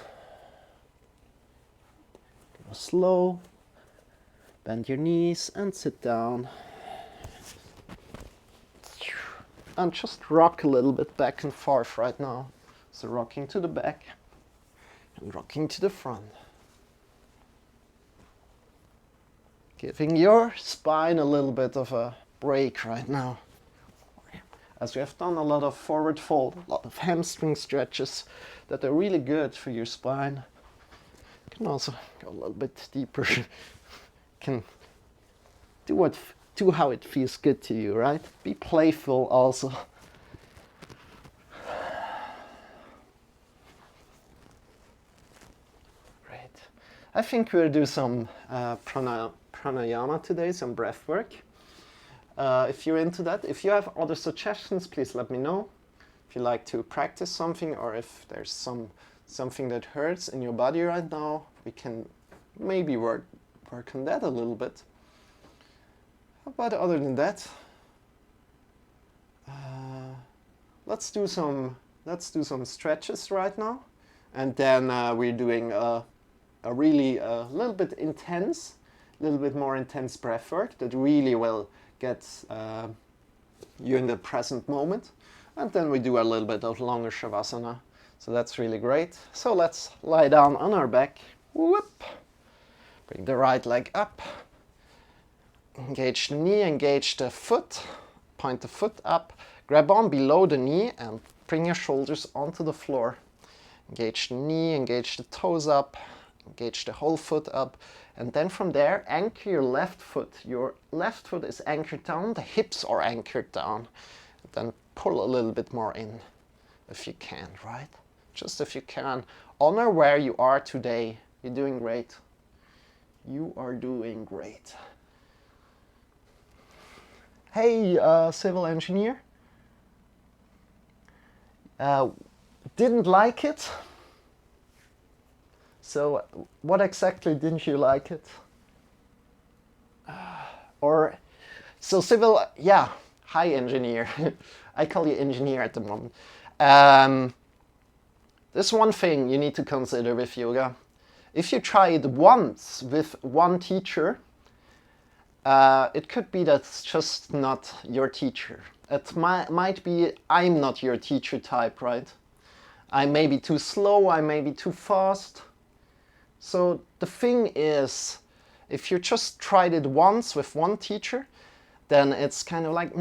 Go slow, bend your knees, and sit down. And just rock a little bit back and forth right now. So rocking to the back and rocking to the front. Giving your spine a little bit of a break right now. As we have done a lot of forward fold, a lot of hamstring stretches that are really good for your spine. You can also go a little bit deeper. Can do how it feels good to you, right? Be playful also. Great. I think we'll do some pranayama today, some breath work. If you're into that, if you have other suggestions, please let me know. If you like to practice something, or if there's something that hurts in your body right now, we can maybe work on that a little bit. But other than that, let's do some stretches right now, and then we're doing a little bit more intense breath work that really will get you in the present moment, and then we do a little bit of longer shavasana. So that's really great. So let's lie down on our back. Whoop. Bring the right leg up. Engage the knee, engage the foot, point the foot up, grab on below the knee and bring your shoulders onto the floor. Engage the knee, engage the toes up, engage the whole foot up, and then from there anchor your left foot. Your left foot is anchored down, the hips are anchored down. Then pull a little bit more in if you can, right? Just if you can. Honor where you are today. You're doing great. You are doing great. Hey, civil engineer. Didn't like it. So, what exactly didn't you like it? So civil, yeah, hi engineer. I call you engineer at the moment. There's one thing you need to consider with yoga. If you try it once with one teacher, it could be that's just not your teacher. It might be I'm not your teacher type, right? I may be too slow, I may be too fast. So the thing is, if you just tried it once with one teacher, then it's kind of like,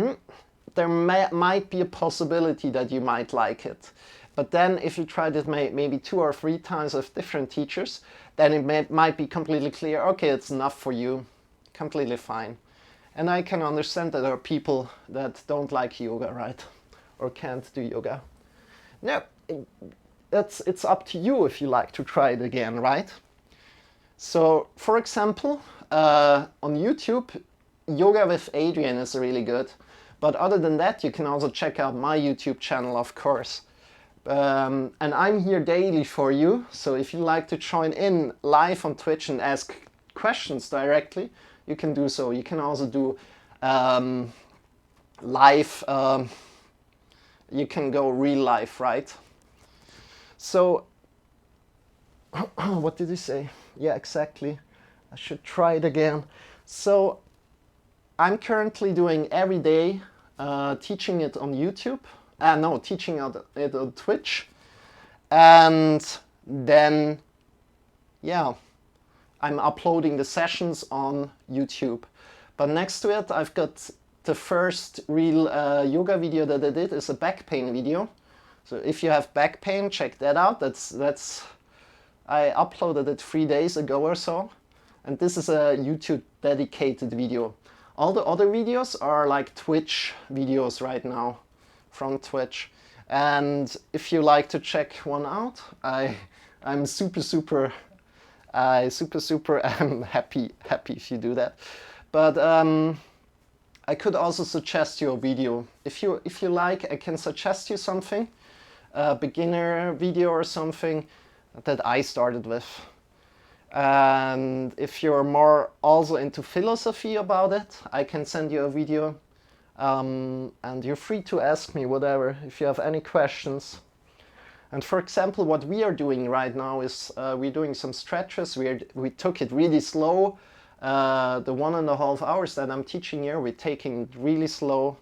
there might be a possibility that you might like it. But then if you tried it maybe 2 or 3 times with different teachers, then it might be completely clear, okay, it's enough for you, completely fine. And I can understand that there are people that don't like yoga, right? Or can't do yoga. No, it's up to you if you like to try it again, right? So, for example, on YouTube, Yoga with Adrian is really good. But other than that, you can also check out my YouTube channel, of course. And I'm here daily for you. So if you like to join in live on Twitch and ask questions directly, you can do so. You can also do live, you can go real life, right? So, what did you say? Yeah, exactly. I should try it again. So, I'm currently doing every day, teaching it on YouTube. No, teaching it on Twitch. And then, yeah, I'm uploading the sessions on YouTube. But next to it, I've got the first real yoga video that I did is a back pain video. So if you have back pain, check that out. I uploaded it 3 days ago or so. And this is a YouTube dedicated video. All the other videos are like Twitch videos right now from Twitch. And if you like to check one out, I'm super I'm happy if you do that. But I could also suggest you a video. If you like, I can suggest you something, a beginner video or something that I started with. And if you're more also into philosophy about it, I can send you a video. And you're free to ask me whatever, if you have any questions. And for example, what we are doing right now is we're doing some stretches. We took it really slow. The 1.5 hours that I'm teaching here, we're taking it really slow.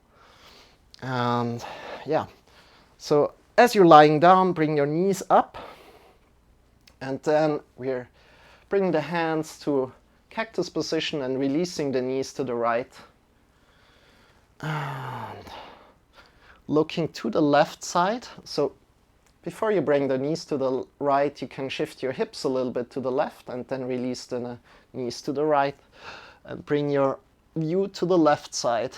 And yeah, so as you're lying down, bring your knees up. And then we're bringing the hands to cactus position and releasing the knees to the right. And looking to the left side. So before you bring the knees to the right, you can shift your hips a little bit to the left and then release the knees to the right. And bring your view to the left side.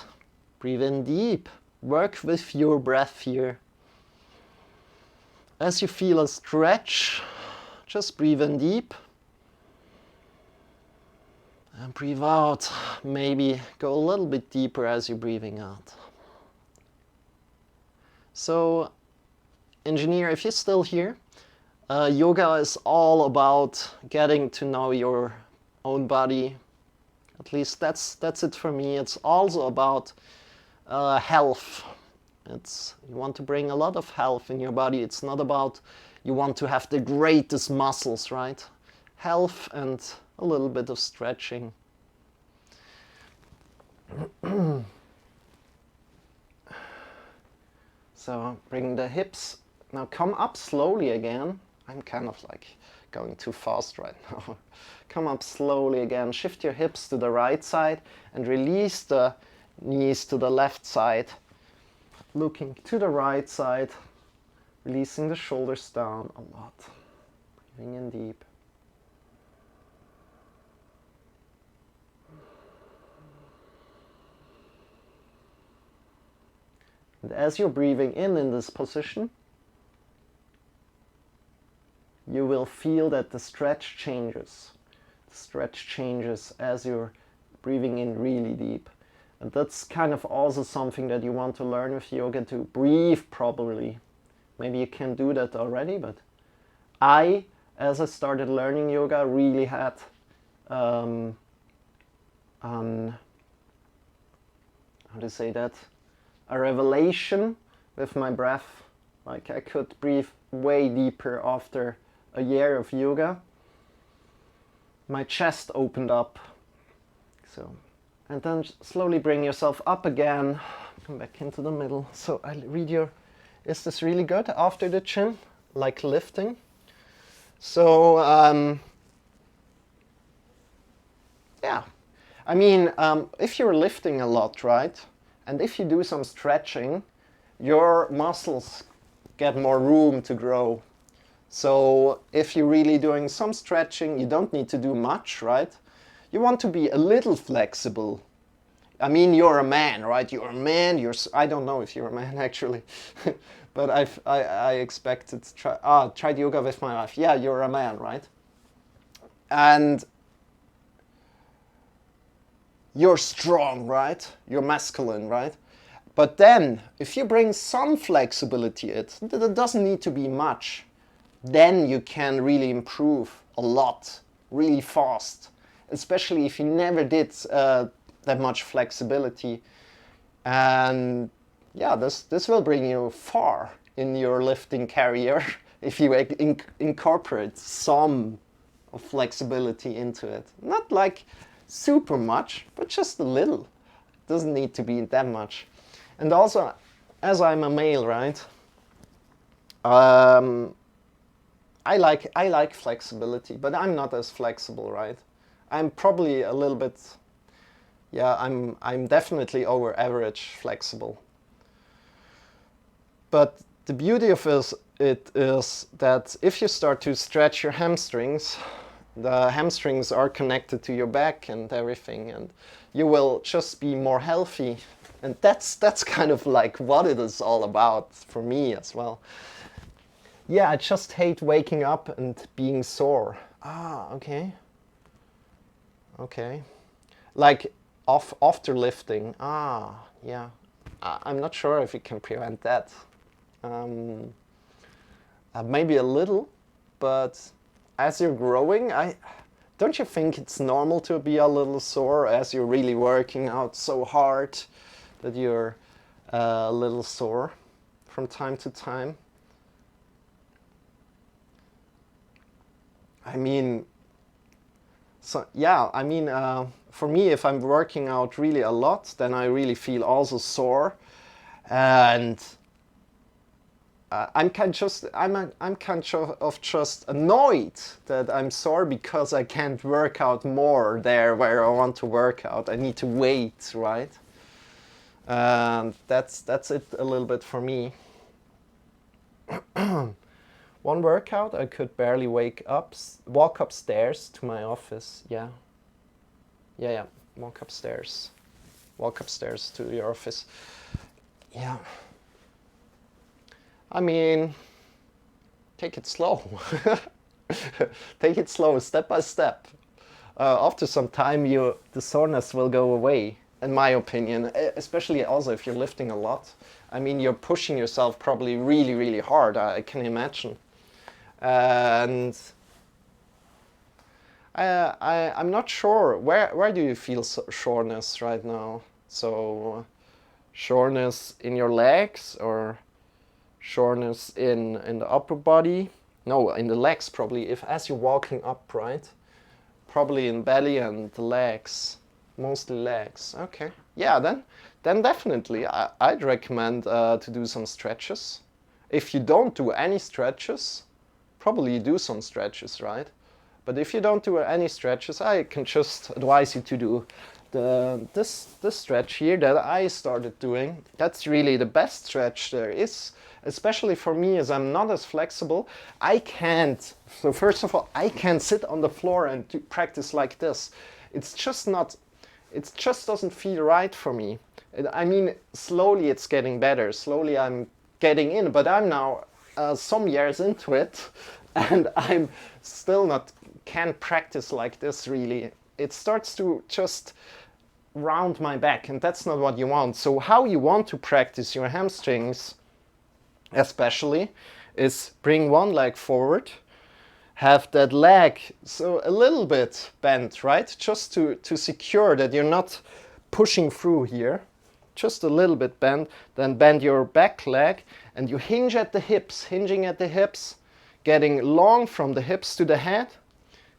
Breathe in deep. Work with your breath here. As you feel a stretch, just breathe in deep. And breathe out. Maybe go a little bit deeper as you're breathing out. So, engineer, if you're still here, yoga is all about getting to know your own body. At least that's it for me. It's also about health. You want to bring a lot of health in your body. It's not about you want to have the greatest muscles, right? Health and a little bit of stretching. So bring the hips. Now come up slowly again. I'm kind of like going too fast right now. Come up slowly again. Shift your hips to the right side and release the knees to the left side. Looking to the right side. Releasing the shoulders down a lot. Breathing in deep. And as you're breathing in this position, you will feel that the stretch changes. The stretch changes as you're breathing in really deep. And that's kind of also something that you want to learn with yoga, to breathe properly. Maybe you can do that already, but as I started learning yoga, really had how to say that? A revelation with my breath. Like I could breathe way deeper after a year of yoga. My chest opened up. So, and then slowly bring yourself up again. Come back into the middle. So I read is this really good after the chin? like lifting. So yeah, I mean, if you're lifting a lot, right, and if you do some stretching, your muscles get more room to grow. So if you're really doing some stretching, you don't need to do much, right? You want to be a little flexible. I mean, you're a man, right? You're a man. I don't know if you're a man actually, but I expected to tried yoga with my wife. Yeah, you're a man, right? And you're strong, right? You're masculine, right? But then, if you bring some flexibility, it doesn't need to be much, then you can really improve a lot, really fast. Especially if you never did that much flexibility. And yeah, this will bring you far in your lifting career if you incorporate some flexibility into it. Not like super much, but just a little. It doesn't need to be that much. And also, as I'm a male, right? I like flexibility, but I'm not as flexible, right? I'm probably a little bit, yeah, I'm definitely over average flexible. But the beauty of it is that if you start to stretch your hamstrings, the hamstrings are connected to your back and everything, and you will just be more healthy. And that's kind of like what it is all about for me as well. Yeah, I just hate waking up and being sore. Okay. Okay. Like after lifting. Yeah. I'm not sure if you can prevent that. Maybe a little, but as you're growing, don't you think it's normal to be a little sore as you're really working out so hard that you're a little sore from time to time? I mean, so yeah, I mean, for me, if I'm working out really a lot, then I really feel also sore, and I'm kind of just annoyed that I'm sore because I can't work out more there where I want to work out. I need to wait, right? And that's it a little bit for me. One workout, I could barely walk upstairs to my office. Yeah. Walk upstairs to your office. Yeah. I mean, take it slow. Take it slow, step by step. After some time, the soreness will go away, in my opinion. Especially also if you're lifting a lot. I mean, you're pushing yourself probably really, really hard. I can imagine. And I'm not sure. Where do you feel soreness right now? So, soreness in your legs or soreness in the upper body? No, in the legs probably. As you're walking up, right? Probably in belly and the legs, mostly legs. Okay. Yeah, then definitely I'd recommend to do some stretches. If you don't do any stretches, probably do some stretches, right? But if you don't do any stretches, I can just advise you to do this stretch here that I started doing. That's really the best stretch there is, especially for me as I'm not as flexible. I can't, so first of all, I can't sit on the floor and practice like this. It just doesn't feel right for me. I mean, slowly it's getting better. Slowly I'm getting in, but I'm now some years into it, and I'm still can't practice like this really. It starts to just round my back, and that's not what you want. So how you want to practice your hamstrings especially is bring one leg forward, have that leg so a little bit bent, right? Just to secure that you're not pushing through here. Just a little bit bent, then bend your back leg and you hinge at the hips, getting long from the hips to the head,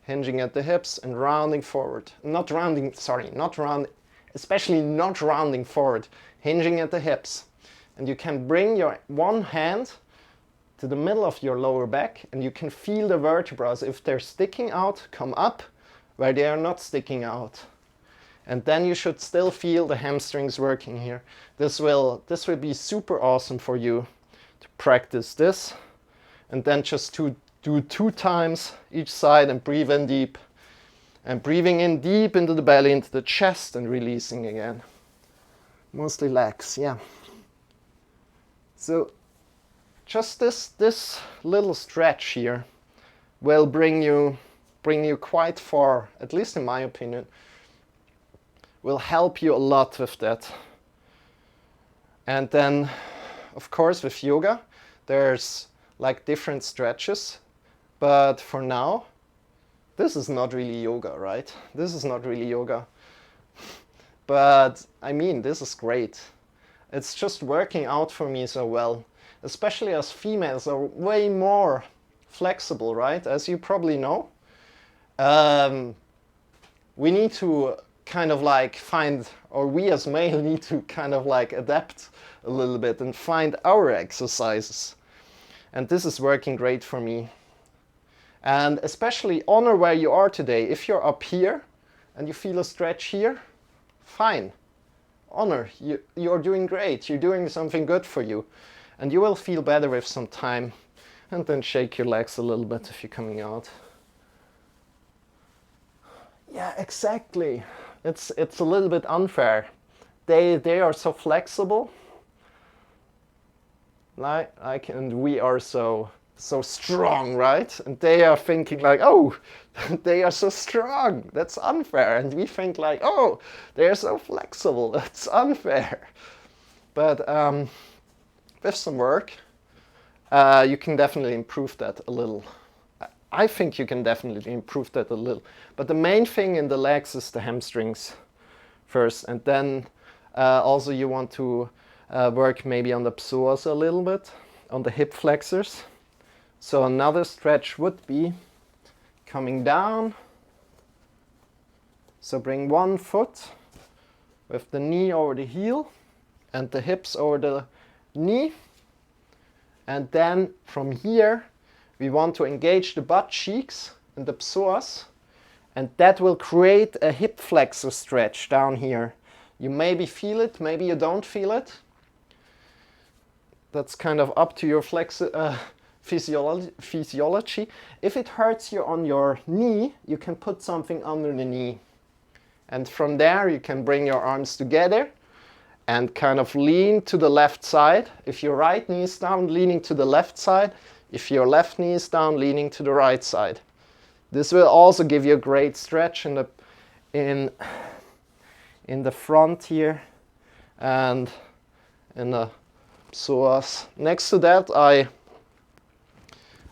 hinging at the hips and rounding forward. Especially not rounding forward, hinging at the hips. And you can bring your one hand to the middle of your lower back, and you can feel the vertebrae. If they're sticking out, come up where they are not sticking out. And then you should still feel the hamstrings working here. This will be super awesome for you to practice this. And then just to do 2 times each side and breathe in deep. And breathing in deep into the belly, into the chest, and releasing again. Mostly legs, yeah. So just this little stretch here will bring you quite far, at least in my opinion. Will help you a lot with that. And then, of course, with yoga, there's like different stretches. But for now, this is not really yoga, right? This is not really yoga. But I mean, this is great. It's just working out for me so well. Especially as females are way more flexible, right? As you probably know. We need to kind of like find, or we as male need to kind of like adapt a little bit and find our exercises. And this is working great for me. And especially honor where you are today. If you're up here and you feel a stretch here, fine. Honor, you're doing great. You're doing something good for you. And you will feel better with some time. And then shake your legs a little bit if you're coming out. Yeah, exactly. It's a little bit unfair. They are so flexible. Like and we are so strong, right? And they are thinking like, oh, they are so strong. That's unfair. And we think like, oh, they're so flexible. That's unfair. But with some work, you can definitely improve that a little. I think you can definitely improve that a little. But the main thing in the legs is the hamstrings first. And then also you want to work maybe on the psoas a little bit, on the hip flexors. So another stretch would be coming down. So bring one foot with the knee over the heel and the hips over the knee. And then from here, we want to engage the butt cheeks and the psoas. And that will create a hip flexor stretch down here. You maybe feel it, maybe you don't feel it. That's kind of up to your physiology. If it hurts you on your knee, you can put something under the knee. And from there you can bring your arms together and kind of lean to the left side. If your right knee is down, leaning to the left side. If your left knee is down, leaning to the right side. This will also give you a great stretch in the front here and in the psoas. Next to that,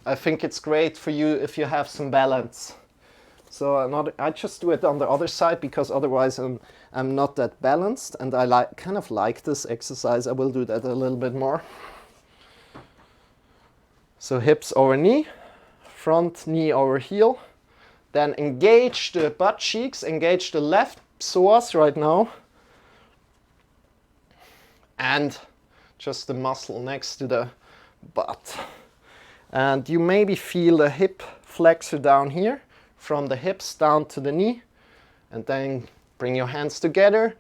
I think it's great for you if you have some balance. So I just do it on the other side because otherwise I'm not that balanced, and I kind of like this exercise. I will do that a little bit more. So hips over knee, front knee over heel. Then engage the butt cheeks, engage the left psoas right now. And just the muscle next to the butt. And you maybe feel the hip flexor down here, from the hips down to the knee. And then bring your hands together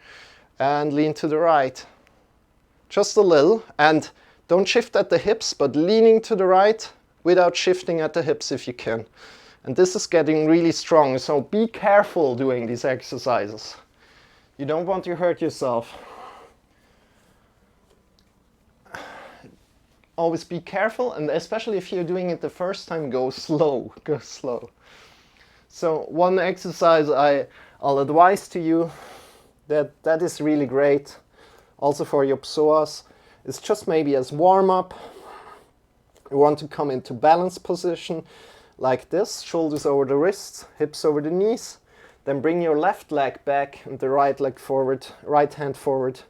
and lean to the right. Just a little. And don't shift at the hips, but leaning to the right without shifting at the hips if you can. And this is getting really strong, so be careful doing these exercises. You don't want to hurt yourself. Always be careful, and especially if you're doing it the first time, go slow, go slow. So one exercise I'll advise to you that is really great, also for your psoas, is just maybe as warm-up. You want to come into balance position like this, shoulders over the wrists, hips over the knees. Then bring your left leg back and the right leg forward, right hand forward.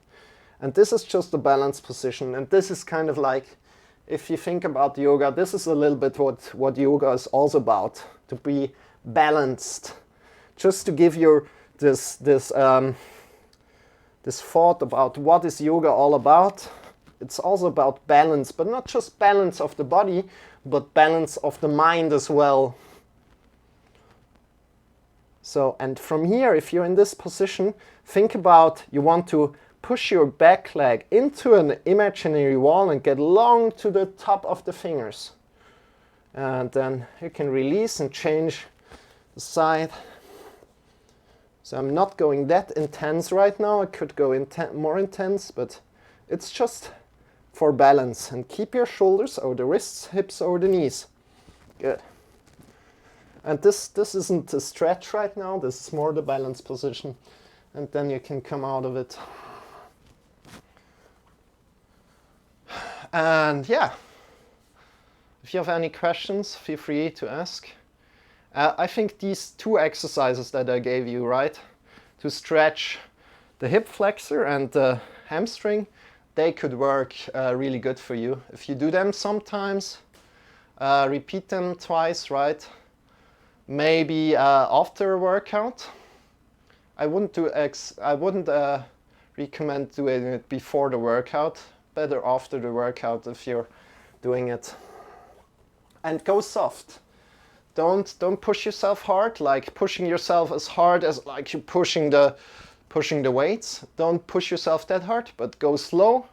And this is just a balance position. And this is kind of like, if you think about yoga, this is a little bit what yoga is also about, to be balanced. Just to give you this thought about what is yoga all about. it's also about balance, but not just balance of the body, but balance of the mind as well. So, and from here, if you're in this position, think about you want to push your back leg into an imaginary wall and get long to the top of the fingers. And then you can release and change the side. So I'm not going that intense right now. I could go more intense, but it's just for balance. And keep your shoulders over the wrists, hips over the knees. Good. And this isn't a stretch right now. This is more the balance position. And then you can come out of it. And yeah, if you have any questions, feel free to ask. I think these two exercises that I gave you, right, to stretch the hip flexor and the hamstring, they could work really good for you. If you do them sometimes, repeat them twice, right? Maybe after a workout. I wouldn't recommend doing it before the workout. Better after the workout if you're doing it. And go soft. Don't push yourself hard, like pushing yourself as hard as like you're pushing the weights. Don't push yourself that hard, but go slow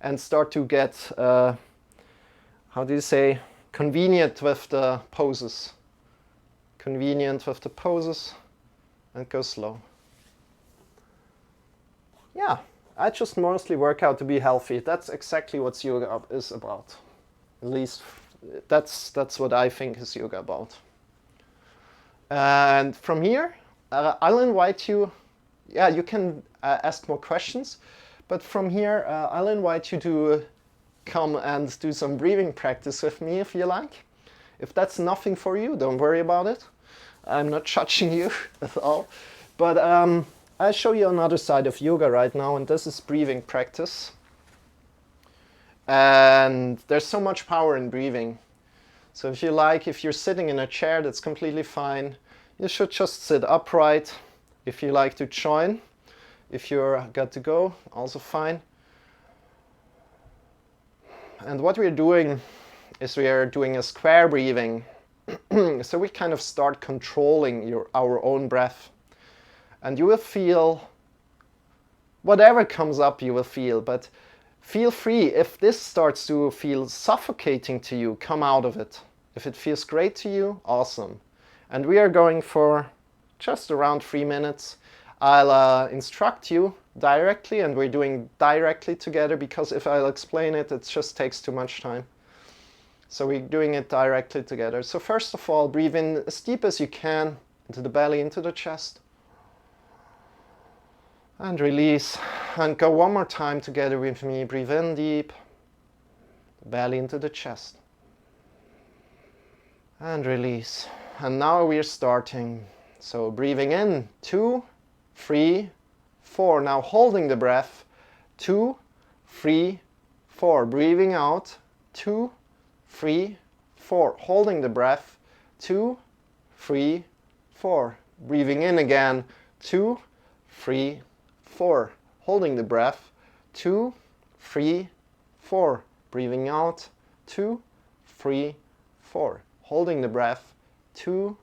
and start to get how do you say, convenient with the poses. Convenient with the poses, and go slow. Yeah, I just mostly work out to be healthy. That's exactly what yoga is about. At least that's what I think is yoga about. And from here, I'll invite you, yeah, you can ask more questions, but from here, I'll invite you to come and do some breathing practice with me if you like. If that's nothing for you, don't worry about it. I'm not judging you at all. But I'll show you another side of yoga right now, and this is breathing practice. And there's so much power in breathing. So if you like, if you're sitting in a chair, that's completely fine. You should just sit upright. If you like to join, if you're got to go, also fine. And what we're doing is we are doing a square breathing. So we kind of start controlling our own breath. And you will feel, whatever comes up you will feel, but feel free. If this starts to feel suffocating to you, come out of it. If it feels great to you, awesome. And we are going for just around 3 minutes. I'll instruct you directly, and we're doing directly together, because if I'll explain it, it just takes too much time. So we're doing it directly together. So first of all, breathe in as deep as you can, into the belly, into the chest. And release. And go one more time together with me. Breathe in deep, belly into the chest. And release. And now we're starting. So breathing in, 2, 3, 4. Now holding the breath, 2, 3, 4. Breathing out, 2, 3, 4. Holding the breath, 2, 3, 4. Breathing in again, 2, 3, 4. Holding the breath, 2, 3, 4. Breathing out, 2, 3, 4. Holding the breath, 2,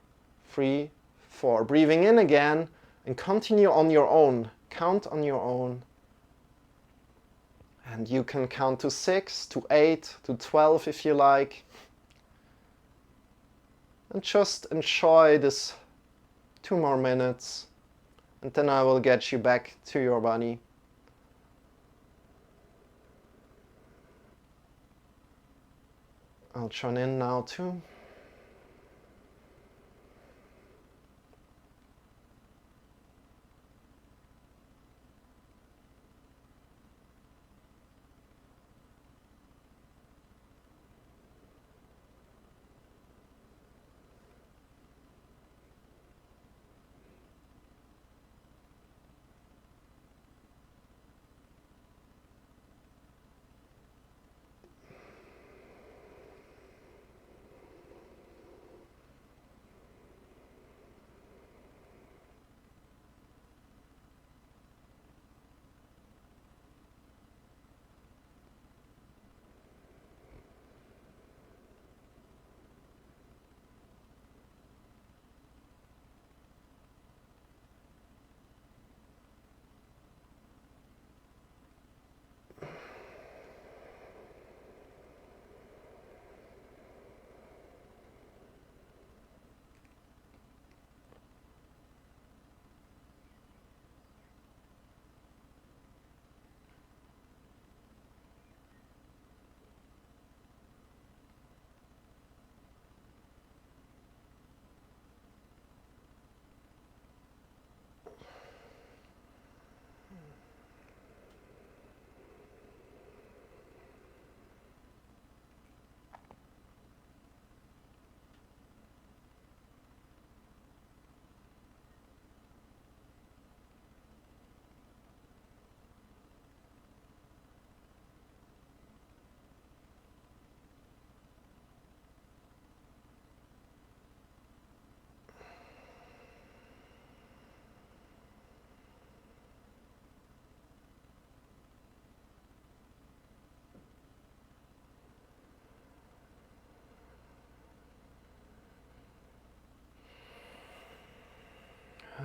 3, 4. Breathing in again, and continue on your own. Count on your own. And you can count to 6, to 8, to 12 if you like. And just enjoy this 2 more minutes. And then I will get you back to your body. I'll join in now too.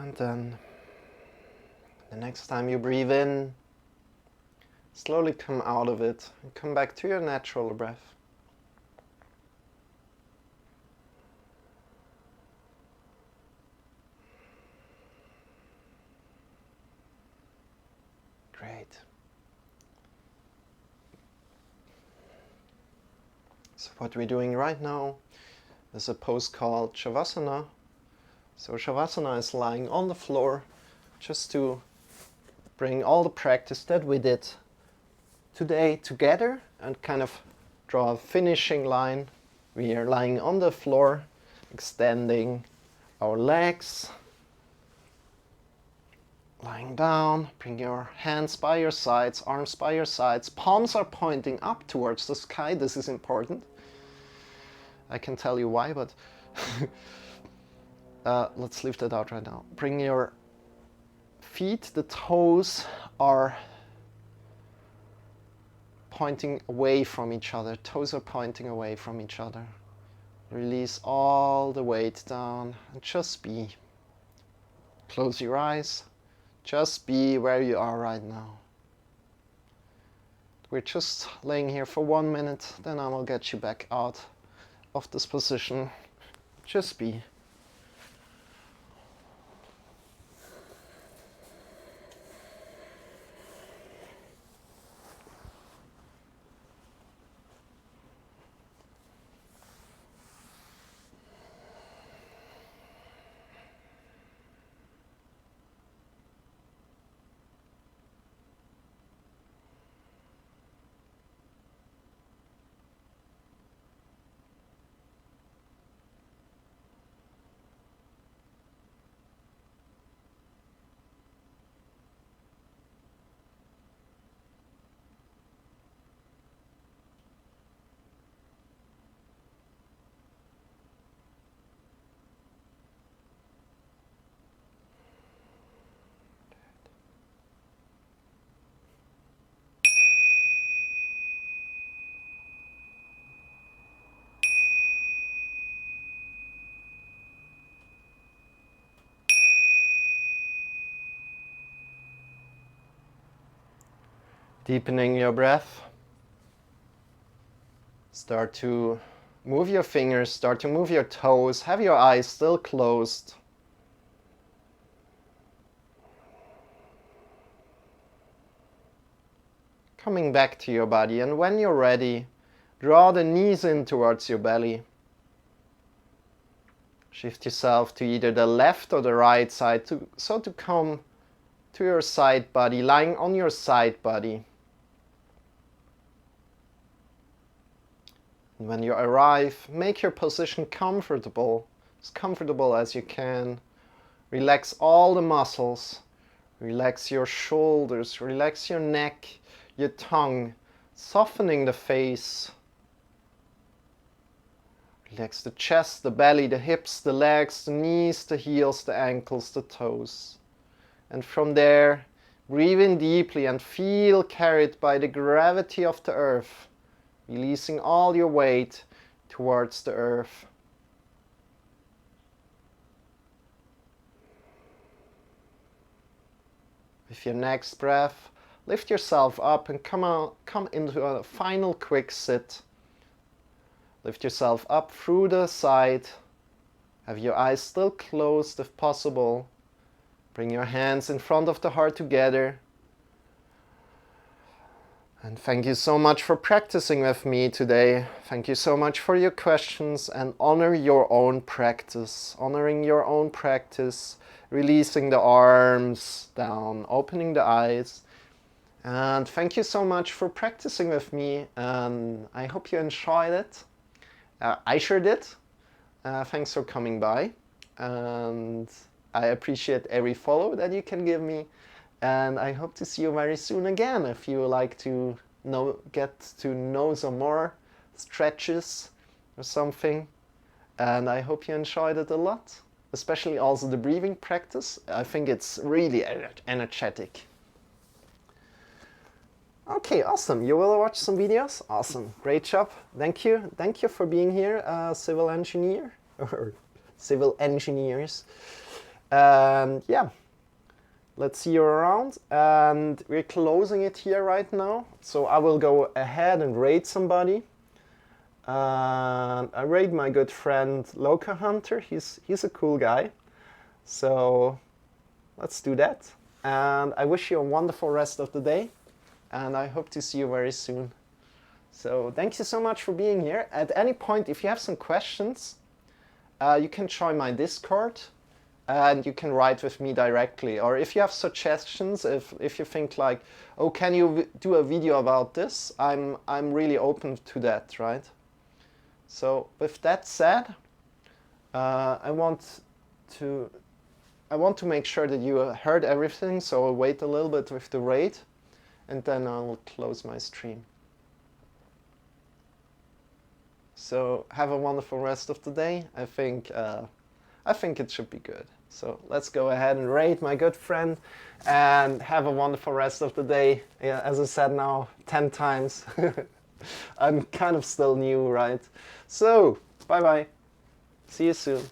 And then the next time you breathe in, slowly come out of it and come back to your natural breath. Great. So what we're doing right now is a pose called Shavasana. So Shavasana is lying on the floor, just to bring all the practice that we did today together and kind of draw a finishing line. We are lying on the floor, extending our legs, lying down. Bring your hands by your sides, arms by your sides. Palms are pointing up towards the sky. This is important. I can tell you why, but let's leave that out right now. Bring your feet, the toes are pointing away from each other. Toes are pointing away from each other. Release all the weight down and just be. Close your eyes. Just be where you are right now. We're just laying here for 1 minute, then I will get you back out of this position. Just be. Deepening your breath. Start to move your fingers, start to move your toes. Have your eyes still closed. Coming back to your body, and when you're ready, draw the knees in towards your belly. Shift yourself to either the left or the right side, so to come to your side body, lying on your side body. And when you arrive, make your position comfortable, as comfortable as you can. Relax all the muscles. Relax your shoulders, relax your neck, your tongue, softening the face. Relax the chest, the belly, the hips, the legs, the knees, the heels, the ankles, the toes. And from there, breathe in deeply and feel carried by the gravity of the earth, releasing all your weight towards the earth. With your next breath, lift yourself up and come into a final quick sit. Lift yourself up through the side. Have your eyes still closed if possible. Bring your hands in front of the heart together. And thank you so much for practicing with me today. Thank you so much for your questions, and honor your own practice. Honoring your own practice, releasing the arms down, opening the eyes. And thank you so much for practicing with me, and I hope you enjoyed it. I sure did. Thanks for coming by, and I appreciate every follow that you can give me. And I hope to see you very soon again. If you would like to get to know some more stretches or something. And I hope you enjoyed it a lot. Especially also the breathing practice. I think it's really energetic. Okay, awesome. You will watch some videos? Awesome. Great job. Thank you. Thank you for being here, civil engineer or civil engineers. And yeah, let's see you around. And we're closing it here right now. So I will go ahead and raid somebody. And I raid my good friend Loca Hunter. He's a cool guy. So let's do that. And I wish you a wonderful rest of the day. And I hope to see you very soon. So thank you so much for being here. At any point, if you have some questions, you can join my Discord and you can write with me directly. Or if you have suggestions, if you think like, oh, can you do a video about this? I'm really open to that, right? So with that said, I want to make sure that you heard everything, so I'll wait a little bit with the raid, and then I'll close my stream. So have a wonderful rest of the day. I think it should be good. So let's go ahead and raid my good friend, and have a wonderful rest of the day. Yeah, as I said now 10 times. I'm kind of still new, right? So bye bye. See you soon.